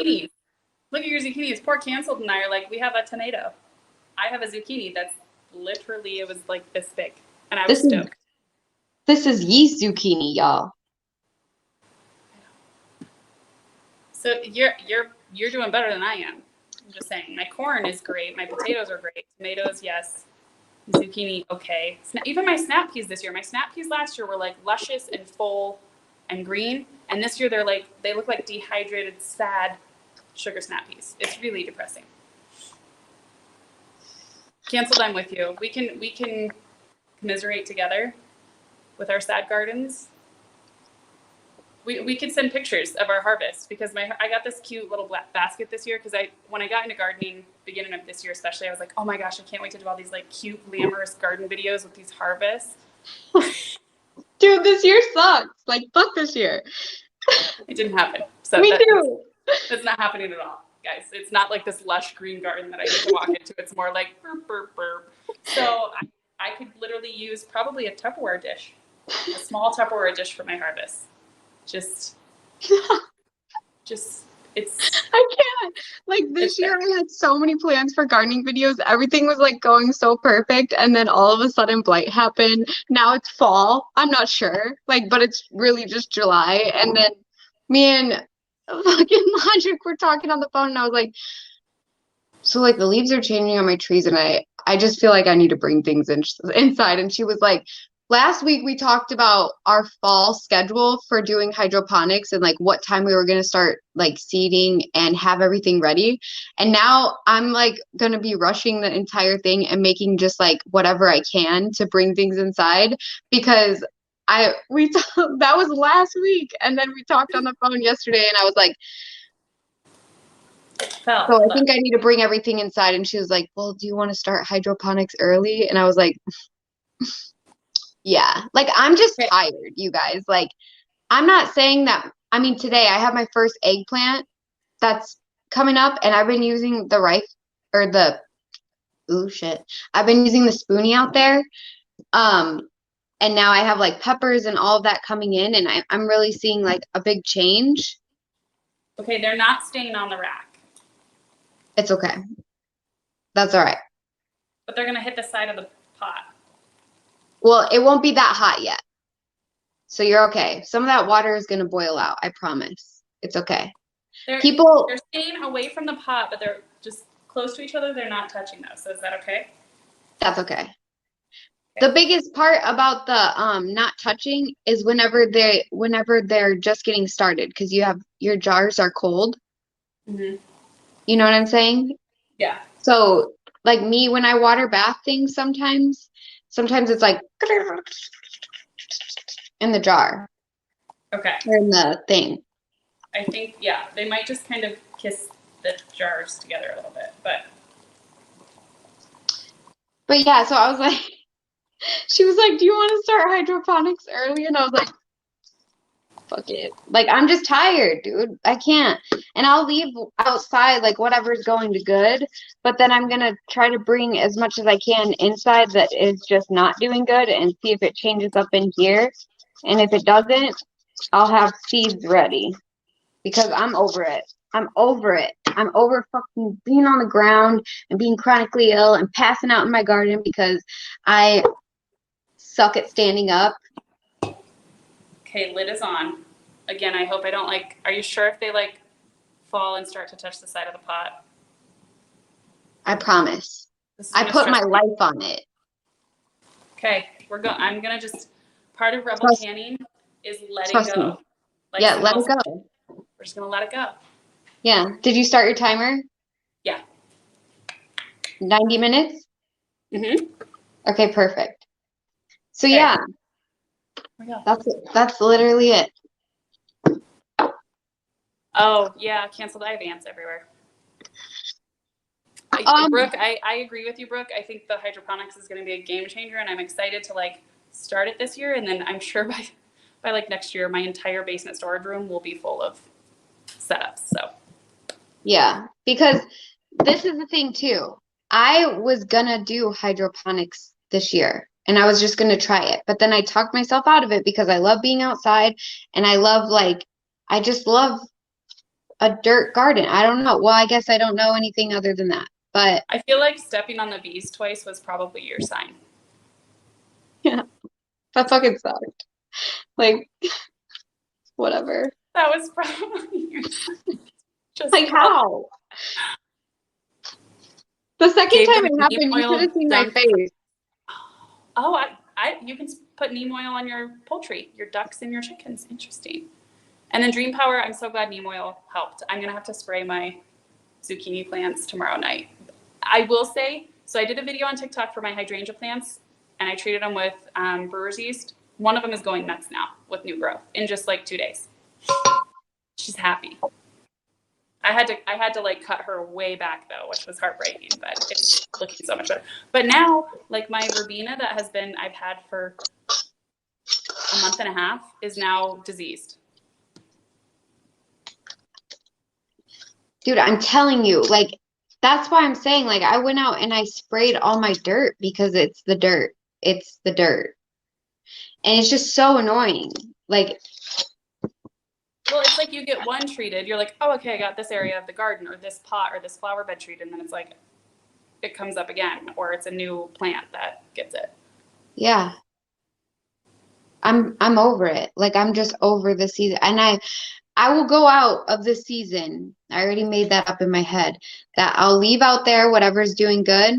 Look at your zucchinis. Poor Canceled and I are like, we have a tomato. I have a zucchini that's literally, it was like this big. And I was stoked. This is yeast zucchini, y'all. So you're doing better than I am. I'm just saying. My corn is great. My potatoes are great. Tomatoes, yes. Zucchini, okay. Even my snap peas this year. My snap peas last year were like luscious and full and green. And this year they look like dehydrated, sad sugar snap peas. It's really depressing. Canceled, I'm with you. We can commiserate together with our sad gardens. We could send pictures of our harvest because I got this cute little black basket this year because when I got into gardening beginning of this year especially, I was like, oh my gosh, I can't wait to do all these like cute glamorous garden videos with these harvests. Dude, this year sucks. Like, fuck this year. It didn't happen. So Me too. That's not happening at all, guys. It's not like this lush green garden that I get to walk into. It's more like burp, burp, burp. So I could literally use probably a Tupperware dish, a small Tupperware dish for my harvest. Just it's. I can't. Like this year, I had so many plans for gardening videos. Everything was like going so perfect, and then all of a sudden, blight happened. Now it's fall. I'm not sure. Like, but it's really just July, and then me and fucking Logic were talking on the phone, and I was like, so like the leaves are changing on my trees, and I just feel like I need to bring things inside. And she was like, last week we talked about our fall schedule for doing hydroponics and like what time we were going to start like seeding and have everything ready. And now I'm like going to be rushing the entire thing and making just like whatever I can to bring things inside because that was last week. And then we talked on the phone yesterday and I was like, so I think I need to bring everything inside. And she was like, well, do you want to start hydroponics early? And I was like, yeah, like I'm just tired, you guys. Like, I'm not saying that. I mean, today I have my first eggplant that's coming up, and I've been using the I've been using the spoonie out there. And now I have like peppers and all of that coming in, and I'm really seeing like a big change. Okay, they're not staying on the rack. It's okay. That's all right. But they're gonna hit the side of the pot. Well, it won't be that hot yet. So you're okay. Some of that water is going to boil out. I promise. It's okay. They're staying away from the pot, but they're just close to each other. They're not touching though. So is that okay? That's okay. The biggest part about the not touching is whenever they're just getting started because your jars are cold. Mm-hmm. You know what I'm saying? Yeah. So like me, when I water bath things sometimes it's like in the jar. Okay. Or in the thing. I think, yeah, they might just kind of kiss the jars together a little bit, But yeah, so I was like, she was like, do you want to start hydroponics early? And I was like, fuck it. Like, I'm just tired, dude. I can't. And I'll leave outside, like, whatever's going to good. But then I'm going to try to bring as much as I can inside that is just not doing good and see if it changes up in here. And if it doesn't, I'll have seeds ready. Because I'm over it. I'm over it. I'm over fucking being on the ground and being chronically ill and passing out in my garden because I suck at standing up. Okay, lid is on. Again, I hope I don't are you sure if they fall and start to touch the side of the pot? I promise. I put my life on it. Okay, I'm gonna just part of rebel canning is letting go. Like yeah, let it go. We're just gonna let it go. Yeah. Did you start your timer? Yeah. 90 minutes? Mm-hmm. Okay, perfect. So yeah. That's literally it. Oh yeah, canceled. I have ants everywhere. Brooke, I agree with you, Brooke. I think the hydroponics is going to be a game changer, and I'm excited to like start it this year. And then I'm sure by like next year, my entire basement storage room will be full of setups. So yeah, because this is the thing too. I was gonna do hydroponics this year, and I was just gonna try it, but then I talked myself out of it because I love being outside, and I just love a dirt garden. I don't know. Well, I guess I don't know anything other than that. But I feel like stepping on the bees twice was probably your sign. Yeah, that fucking sucked. Like, whatever. That was probably your sign. Just like how? The second time it happened, you should have seen my face. Oh, you can put neem oil on your poultry, your ducks and your chickens. Interesting. And then Dream Power, I'm so glad neem oil helped. I'm gonna have to spray my zucchini plants tomorrow night. I will say, so I did a video on TikTok for my hydrangea plants, and I treated them with brewer's yeast. One of them is going nuts now with new growth in just like 2 days. She's happy. I had to like cut her way back though, which was heartbreaking, but it's looking so much better. But now, like my verbena that I've had for a month and a half is now diseased. Dude, I'm telling you, like, that's why I'm saying, like, I went out and I sprayed all my dirt because it's the dirt. It's the dirt. And it's just so annoying. Like, well, it's like you get one treated, you're like, oh, okay, I got this area of the garden or this pot or this flower bed treated, and then it's like, it comes up again, or it's a new plant that gets it. Yeah. I'm over it. Like, I'm just over the season. And I will go out of this season. I already made that up in my head that I'll leave out there whatever's doing good.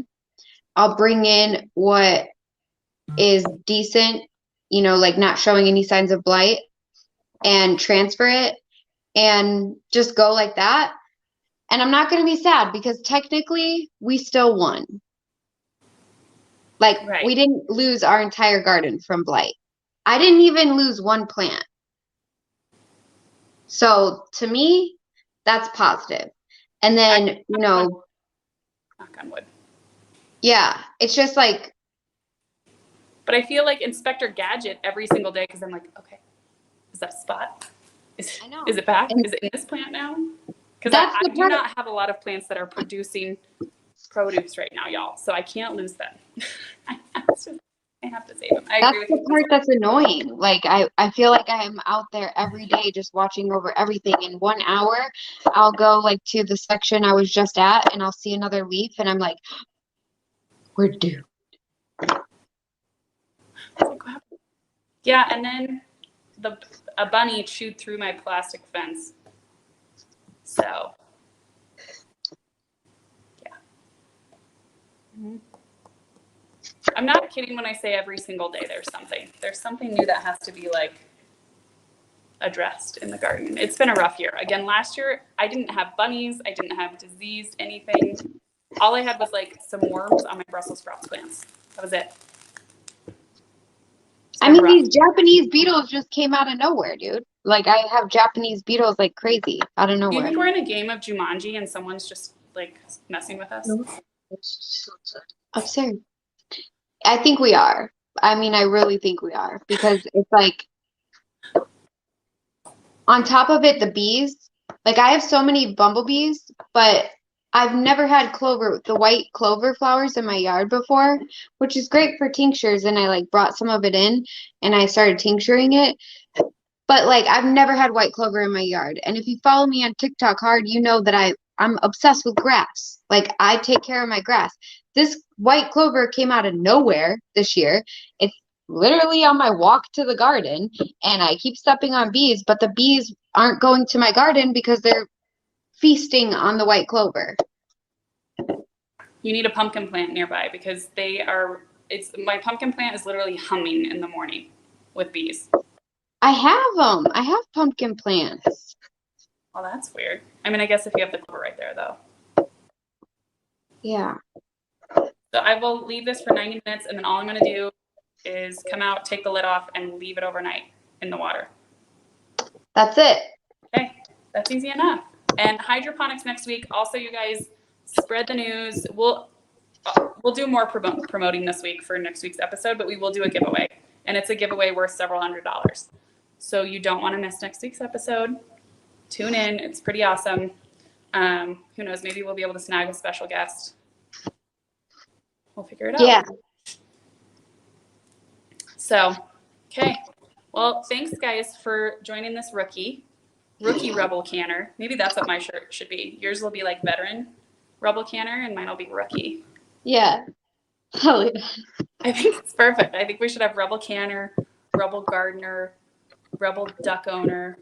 I'll bring in what is decent, like not showing any signs of blight, and transfer it and just go like that. And I'm not going to be sad because technically we still won. Like, right. We didn't lose our entire garden from blight. I didn't even lose one plant. So to me, that's positive. And then, knock on wood. Yeah, it's just like. But I feel like Inspector Gadget every single day because I'm like, okay, is that a spot? Is it back? Is it in this plant now? Because I do not have a lot of plants that are producing produce right now, y'all. So I can't lose them. I have to save them. I agree with you. That's the part that's annoying. Like, I feel like I'm out there every day just watching over everything. In 1 hour, I'll go like to the section I was just at and I'll see another leaf and I'm like, we're due. Yeah, and then a bunny chewed through my plastic fence. So, yeah. Mm-hmm. I'm not kidding when I say every single day there's something new that has to be like addressed in the garden. It's been a rough year. Again, last year I didn't have bunnies, I didn't have diseased anything. All I had was like some worms on my Brussels sprouts plants. That was it. I mean, these Japanese beetles just came out of nowhere, dude. Like, I have Japanese beetles like crazy out of nowhere. Do you think we're in a game of Jumanji and someone's just like messing with us? Absurd. I think we are. I mean, I really think we are because it's like on top of it, the bees. Like, I have so many bumblebees, but I've never had the white clover flowers in my yard before, which is great for tinctures. And I like brought some of it in and I started tincturing it. But like, I've never had white clover in my yard. And if you follow me on TikTok hard, you know that I'm obsessed with grass. Like, I take care of my grass. This white clover came out of nowhere this year. It's literally on my walk to the garden and I keep stepping on bees, but the bees aren't going to my garden because they're feasting on the white clover. You need a pumpkin plant nearby because they are my pumpkin plant is literally humming in the morning with bees. I have them. I have pumpkin plants. Well, that's weird. I mean, I guess if you have the cover right there, though. Yeah. So I will leave this for 90 minutes, and then all I'm going to do is come out, take the lid off, and leave it overnight in the water. That's it. Okay, that's easy enough. And hydroponics next week. Also, you guys spread the news. We'll do more promoting this week for next week's episode, but we will do a giveaway, and it's a giveaway worth several $100s. So you don't want to miss next week's episode. Tune in. It's pretty awesome. Who knows? Maybe we'll be able to snag a special guest. We'll figure it out. Yeah. So, okay. Well, thanks, guys, for joining this rookie rebel canner. Maybe that's what my shirt should be. Yours will be like veteran rebel canner, and mine will be rookie. Yeah. Oh, yeah. I think it's perfect. I think we should have rebel canner, rebel gardener, rebel duck owner,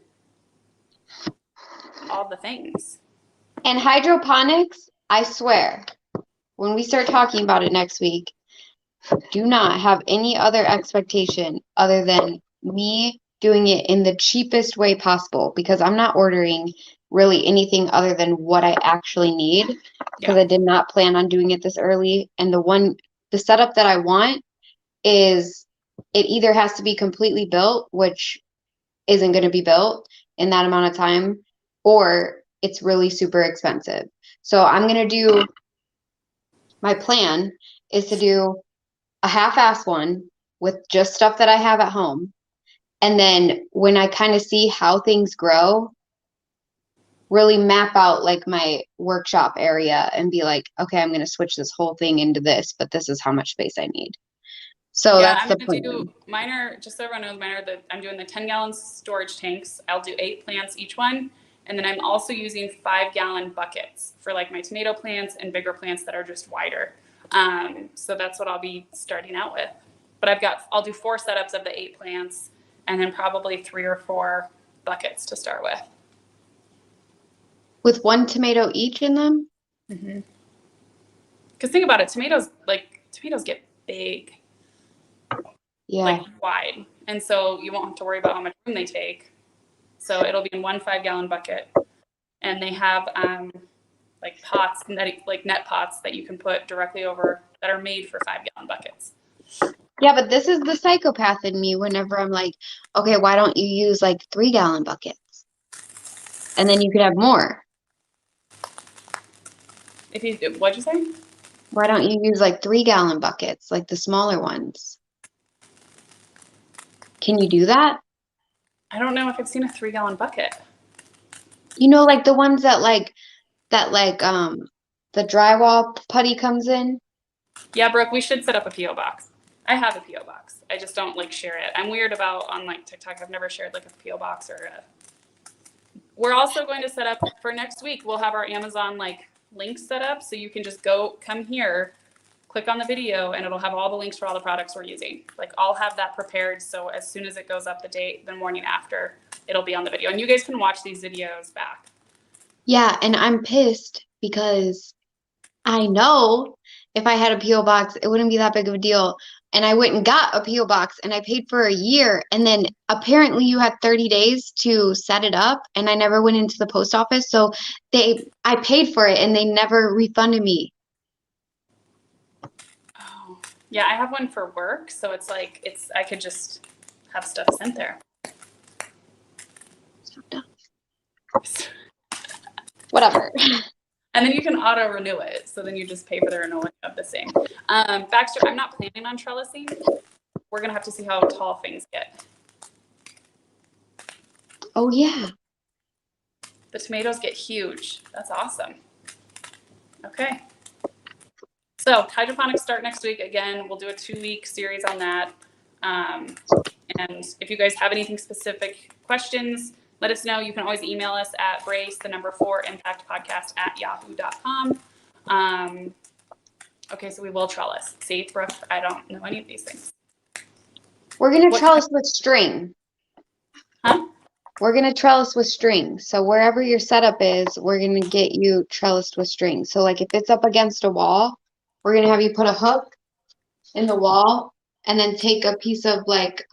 all the things. And hydroponics, I swear, when we start talking about it next week, do not have any other expectation other than me doing it in the cheapest way possible, because I'm not ordering really anything other than what I actually need, because I did not plan on doing it this early. And the setup that I want is, it either has to be completely built, which isn't going to be built in that amount of time, or it's really super expensive. So I'm going to do, my plan is to do a half-ass one with just stuff that I have at home. And then when I kind of see how things grow, really map out like my workshop area and be like, okay, I'm going to switch this whole thing into this, but this is how much space I need. So yeah, that's I'm going to do, mine are, just so everyone knows, I'm doing the 10-gallon storage tanks. I'll do 8 plants each one. And then I'm also using 5-gallon buckets for like my tomato plants and bigger plants that are just wider. So that's what I'll be starting out with. But I'll do 4 setups of the 8 plants, and then probably 3 or 4 buckets to start with. With 1 tomato each in them? Mm-hmm. Because think about it, tomatoes get big. Yeah. Like wide. And so you won't have to worry about how much room they take. So it'll be in 1 5-gallon bucket. And they have like pots, like net pots that you can put directly over, that are made for 5-gallon buckets. Yeah, but this is the psychopath in me whenever I'm like, okay, why don't you use like 3-gallon buckets? And then you could have more. What'd you say? Why don't you use like 3-gallon buckets, like the smaller ones? Can you do that? I don't know if I've seen a 3-gallon bucket. You know, like the ones that the drywall putty comes in? Yeah, Brooke, we should set up a P.O. box. I have a P.O. box. I just don't like share it. I'm weird about on like TikTok. I've never shared like a P.O. box or We're also going to set up for next week. We'll have our Amazon like links set up, so you can just come here, click on the video, and it'll have all the links for all the products we're using. Like I'll have that prepared, so as soon as it goes up the morning after, it'll be on the video, and you guys can watch these videos back. Yeah, and I'm pissed because I know if I had a P.O. box, it wouldn't be that big of a deal. And I went and got a P.O. box, and I paid for a year. And then apparently you had 30 days to set it up, and I never went into the post office. So I paid for it, and they never refunded me. Oh, yeah, I have one for work, so it's like I could just have stuff sent there. So dumb. Whatever. And then you can auto renew it. So then you just pay for the renewal of the same. Baxter, I'm not planning on trellising. We're going to have to see how tall things get. Oh, yeah. The tomatoes get huge. That's awesome. Okay. So hydroponics start next week. Again, we'll do a 2-week series on that. And if you guys have anything specific questions, let us know. You can always email us at brace4impactpodcast@yahoo.com. Okay, so we will trellis. See, Brooke, I don't know any of these things. We're going to trellis with string. Huh? We're going to trellis with string. So wherever your setup is, we're going to get you trellised with string. So like if it's up against a wall, we're going to have you put a hook in the wall, and then take a piece of like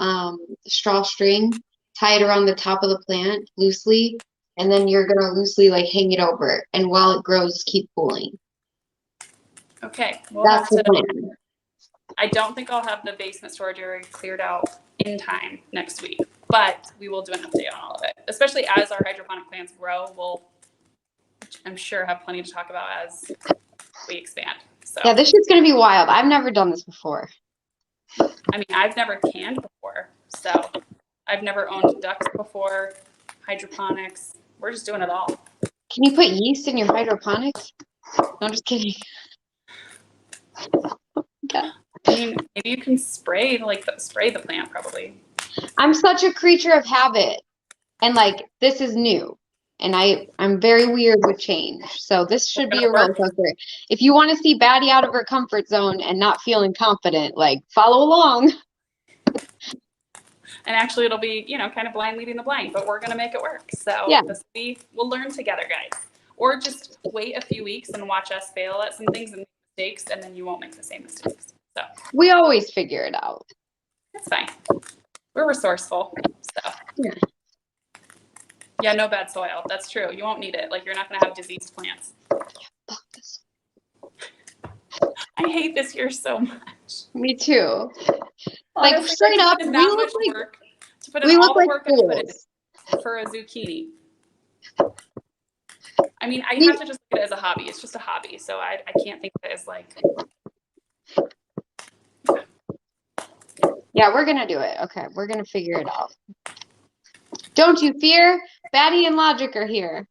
straw string, tie it around the top of the plant loosely, and then you're gonna loosely like hang it over, and while it grows, keep cooling. Okay. That's the plan. I don't think I'll have the basement storage area cleared out in time next week, but we will do an update on all of it. Especially as our hydroponic plants grow, we'll, I'm sure, have plenty to talk about as we expand. So yeah, this shit's gonna be wild. I've never done this before. I mean, I've never canned before, so I've never owned ducks before, hydroponics. We're just doing it all. Can you put yeast in your hydroponics? No, I'm just kidding. Yeah. I mean, maybe you can spray the plant probably. I'm such a creature of habit, and like this is new, and I'm very weird with change. So this should be a roller coaster. If you want to see Baddie out of her comfort zone and not feeling confident, like follow along. And actually, it'll be, you know, kind of blind leading the blind, but we're gonna make it work. So yeah, we'll learn together, guys. Or just wait a few weeks and watch us fail at some things and make mistakes, and then you won't make the same mistakes. So we always figure it out. It's fine. We're resourceful. So yeah, no bad soil. That's true. You won't need it. Like, you're not gonna have diseased plants. I hate this year so much. Me too. Honestly, like straight up, we look like work to put in all the work for a zucchini. I mean, I have to just look at it as a hobby. It's just a hobby, so I can't think of it as like. Yeah, we're gonna do it. Okay, we're gonna figure it out. Don't you fear? Baddie and Logic are here.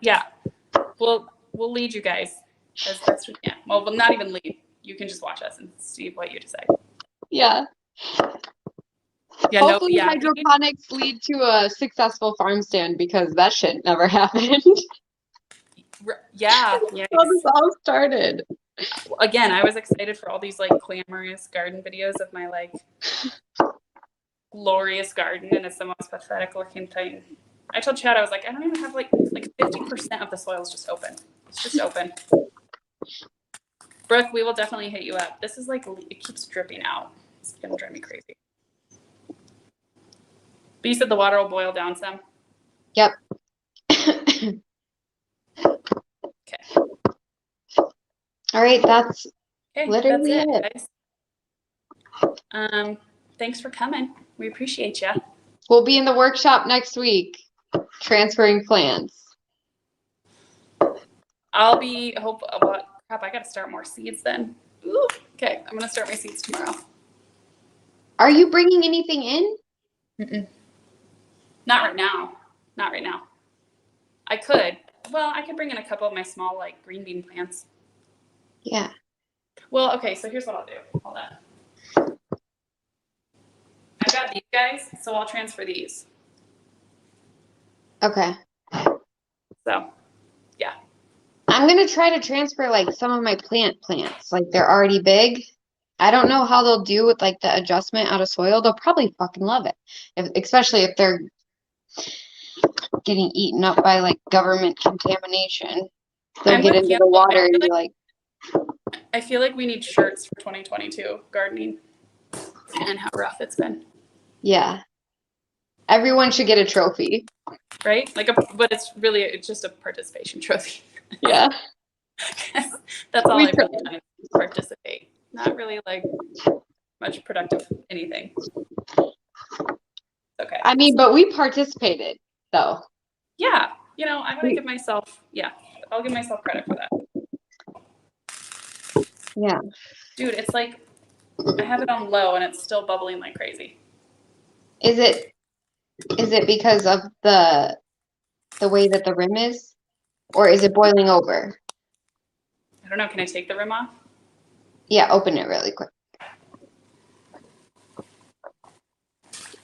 Yeah, we'll lead you guys as best we can. Well, not even lead. You can just watch us and see what you decide. Yeah. Hopefully hydroponics lead to a successful farm stand, because that shit never happened. Yeah. How this all started. Again, I was excited for all these like glamorous garden videos of my like glorious garden, and it's the most pathetic looking thing. I told Chad, I was like, I don't even have like 50% of the soil is just open. It's just open. Brooke, we will definitely hit you up. This is like, it keeps dripping out. It's gonna drive me crazy. But you said the water will boil down some? Yep. Okay. All right, that's literally it. Guys. Thanks for coming. We appreciate you. We'll be in the workshop next week, transferring plants. I'll be crap, I gotta start more seeds then. Ooh, okay, I'm gonna start my seeds tomorrow. Are you bringing anything in? Mm-mm. Not right now. Not right now. I could. Well, I could bring in a couple of my small like green bean plants. Yeah. Well, okay, so here's what I'll do. Hold on. I've got these guys, so I'll transfer these. Okay. So, yeah. I'm going to try to transfer like some of my plants. Like they're already big. I don't know how they'll do with like the adjustment out of soil. They'll probably fucking love it. Especially if they're getting eaten up by like government contamination. They'll get into the water and be like. I feel like we need shirts for 2022 gardening and how rough it's been. Yeah. Everyone should get a trophy. Right? But it's just a participation trophy. Yeah. That's all I've really done is participate. Not really like much productive anything. Okay. I mean, but we participated though. Yeah. You know, I'm going to I'll give myself credit for that. Yeah. Dude, it's like I have it on low and it's still bubbling like crazy. Is it because of the way that the rim is? Or is it boiling over? I don't know. Can I take the rim off? Yeah, open it really quick.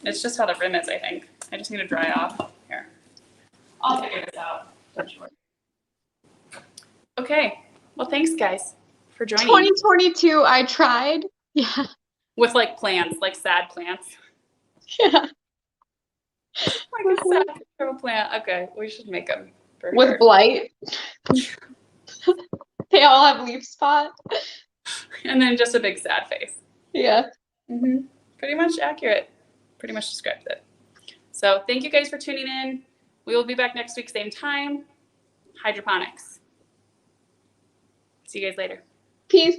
It's just how the rim is, I think. I just need to dry off. Here. I'll figure this out. Okay. Well, thanks, guys, for joining. 2022, I tried. Yeah. With like plants, like sad plants. Yeah. Like a sad picture of a plant. Okay, we should make them. With blight. They all have leaf spot. And then just a big sad face. Yeah. Mm-hmm. Pretty much accurate. Pretty much describes it. So thank you guys for tuning in. We will be back next week, same time. Hydroponics. See you guys later. Peace.